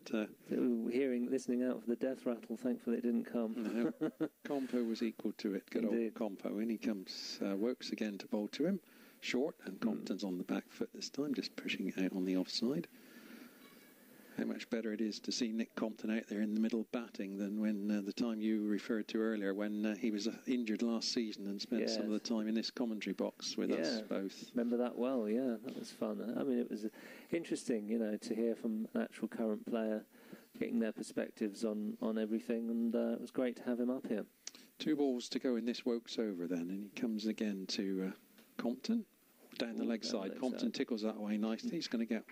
listening out for the death rattle, thankfully it didn't come. No, Compo was equal to it. Good Indeed. old Compo. In he comes, Wokes again to bowl to him. Short, and Compton's on the back foot this time, just pushing it out on the offside. How much better it is to see Nick Compton out there in the middle batting than when the time you referred to earlier, when he was injured last season and spent some of the time in this commentary box with us both. Remember that well, yeah, that was fun. I mean, it was interesting, to hear from an actual current player, getting their perspectives on everything, and it was great to have him up here. 2 balls to go in this Wokes over then, and he comes again to Compton. Down the leg side. Compton tickles that away nicely. He's going to get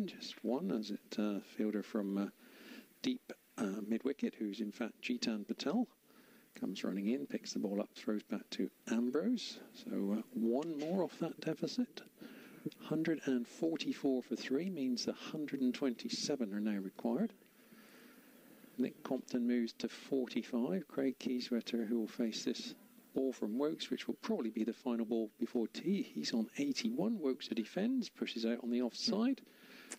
just one, as it fielder from deep mid-wicket, who's in fact Jitan Patel. Comes running in, picks the ball up, throws back to Ambrose. So 1 more off that deficit. 144 for 3 means 127 are now required. Nick Compton moves to 45. Kraig Kieswetter, who will face this ball from Wokes, which will probably be the final ball before tea. He's on 81. Wokes defends, pushes out on the offside.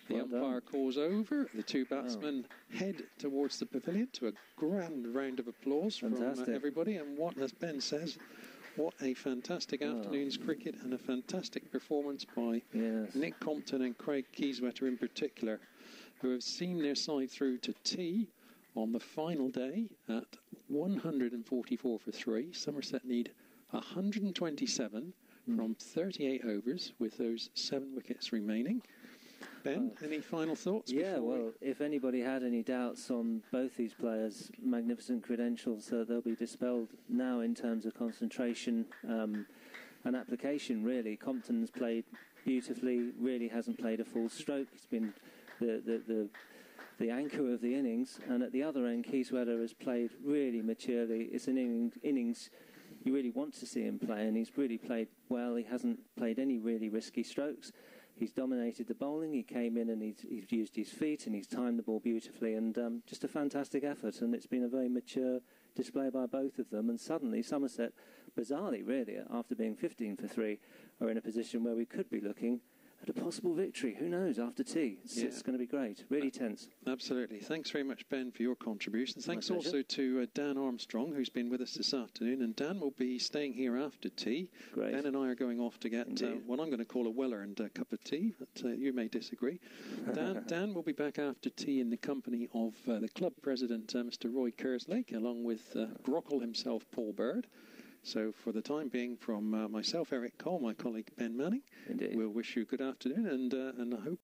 The umpire calls over. The 2 batsmen head towards the pavilion to a grand round of applause from everybody. And what, as Ben says, what a fantastic afternoon's cricket and a fantastic performance by Nick Compton and Kraig Kieswetter in particular, who have seen their side through to tea on the final day at 144 for 3. Somerset need 127 from 38 overs with those 7 wickets remaining. Ben, any final thoughts? Yeah, well, if anybody had any doubts on both these players' magnificent credentials, they'll be dispelled now in terms of concentration and application, really. Compton's played beautifully, really hasn't played a full stroke. He's been the anchor of the innings, and at the other end, Kieswetter has played really maturely. It's an innings you really want to see him play, and he's really played well. He hasn't played any really risky strokes. He's dominated the bowling. He came in and he's used his feet and he's timed the ball beautifully, and just a fantastic effort. And it's been a very mature display by both of them. And suddenly, Somerset, bizarrely, really, after being 15 for 3, are in a position where we could be looking at a possible victory. Who knows, after tea? It's going to be great. Really tense. Absolutely. Thanks very much, Ben, for your contribution. Thanks also to Dan Armstrong, who's been with us this afternoon. And Dan will be staying here after tea. Great. Ben and I are going off to get what I'm going to call a well-earned cup of tea, but you may disagree. Dan will be back after tea in the company of the club president, Mr. Roy Kerslake, along with Brockle himself, Paul Bird. So for the time being, from myself, Eric Cole, my colleague Ben Manning, we'll wish you good afternoon, and I hope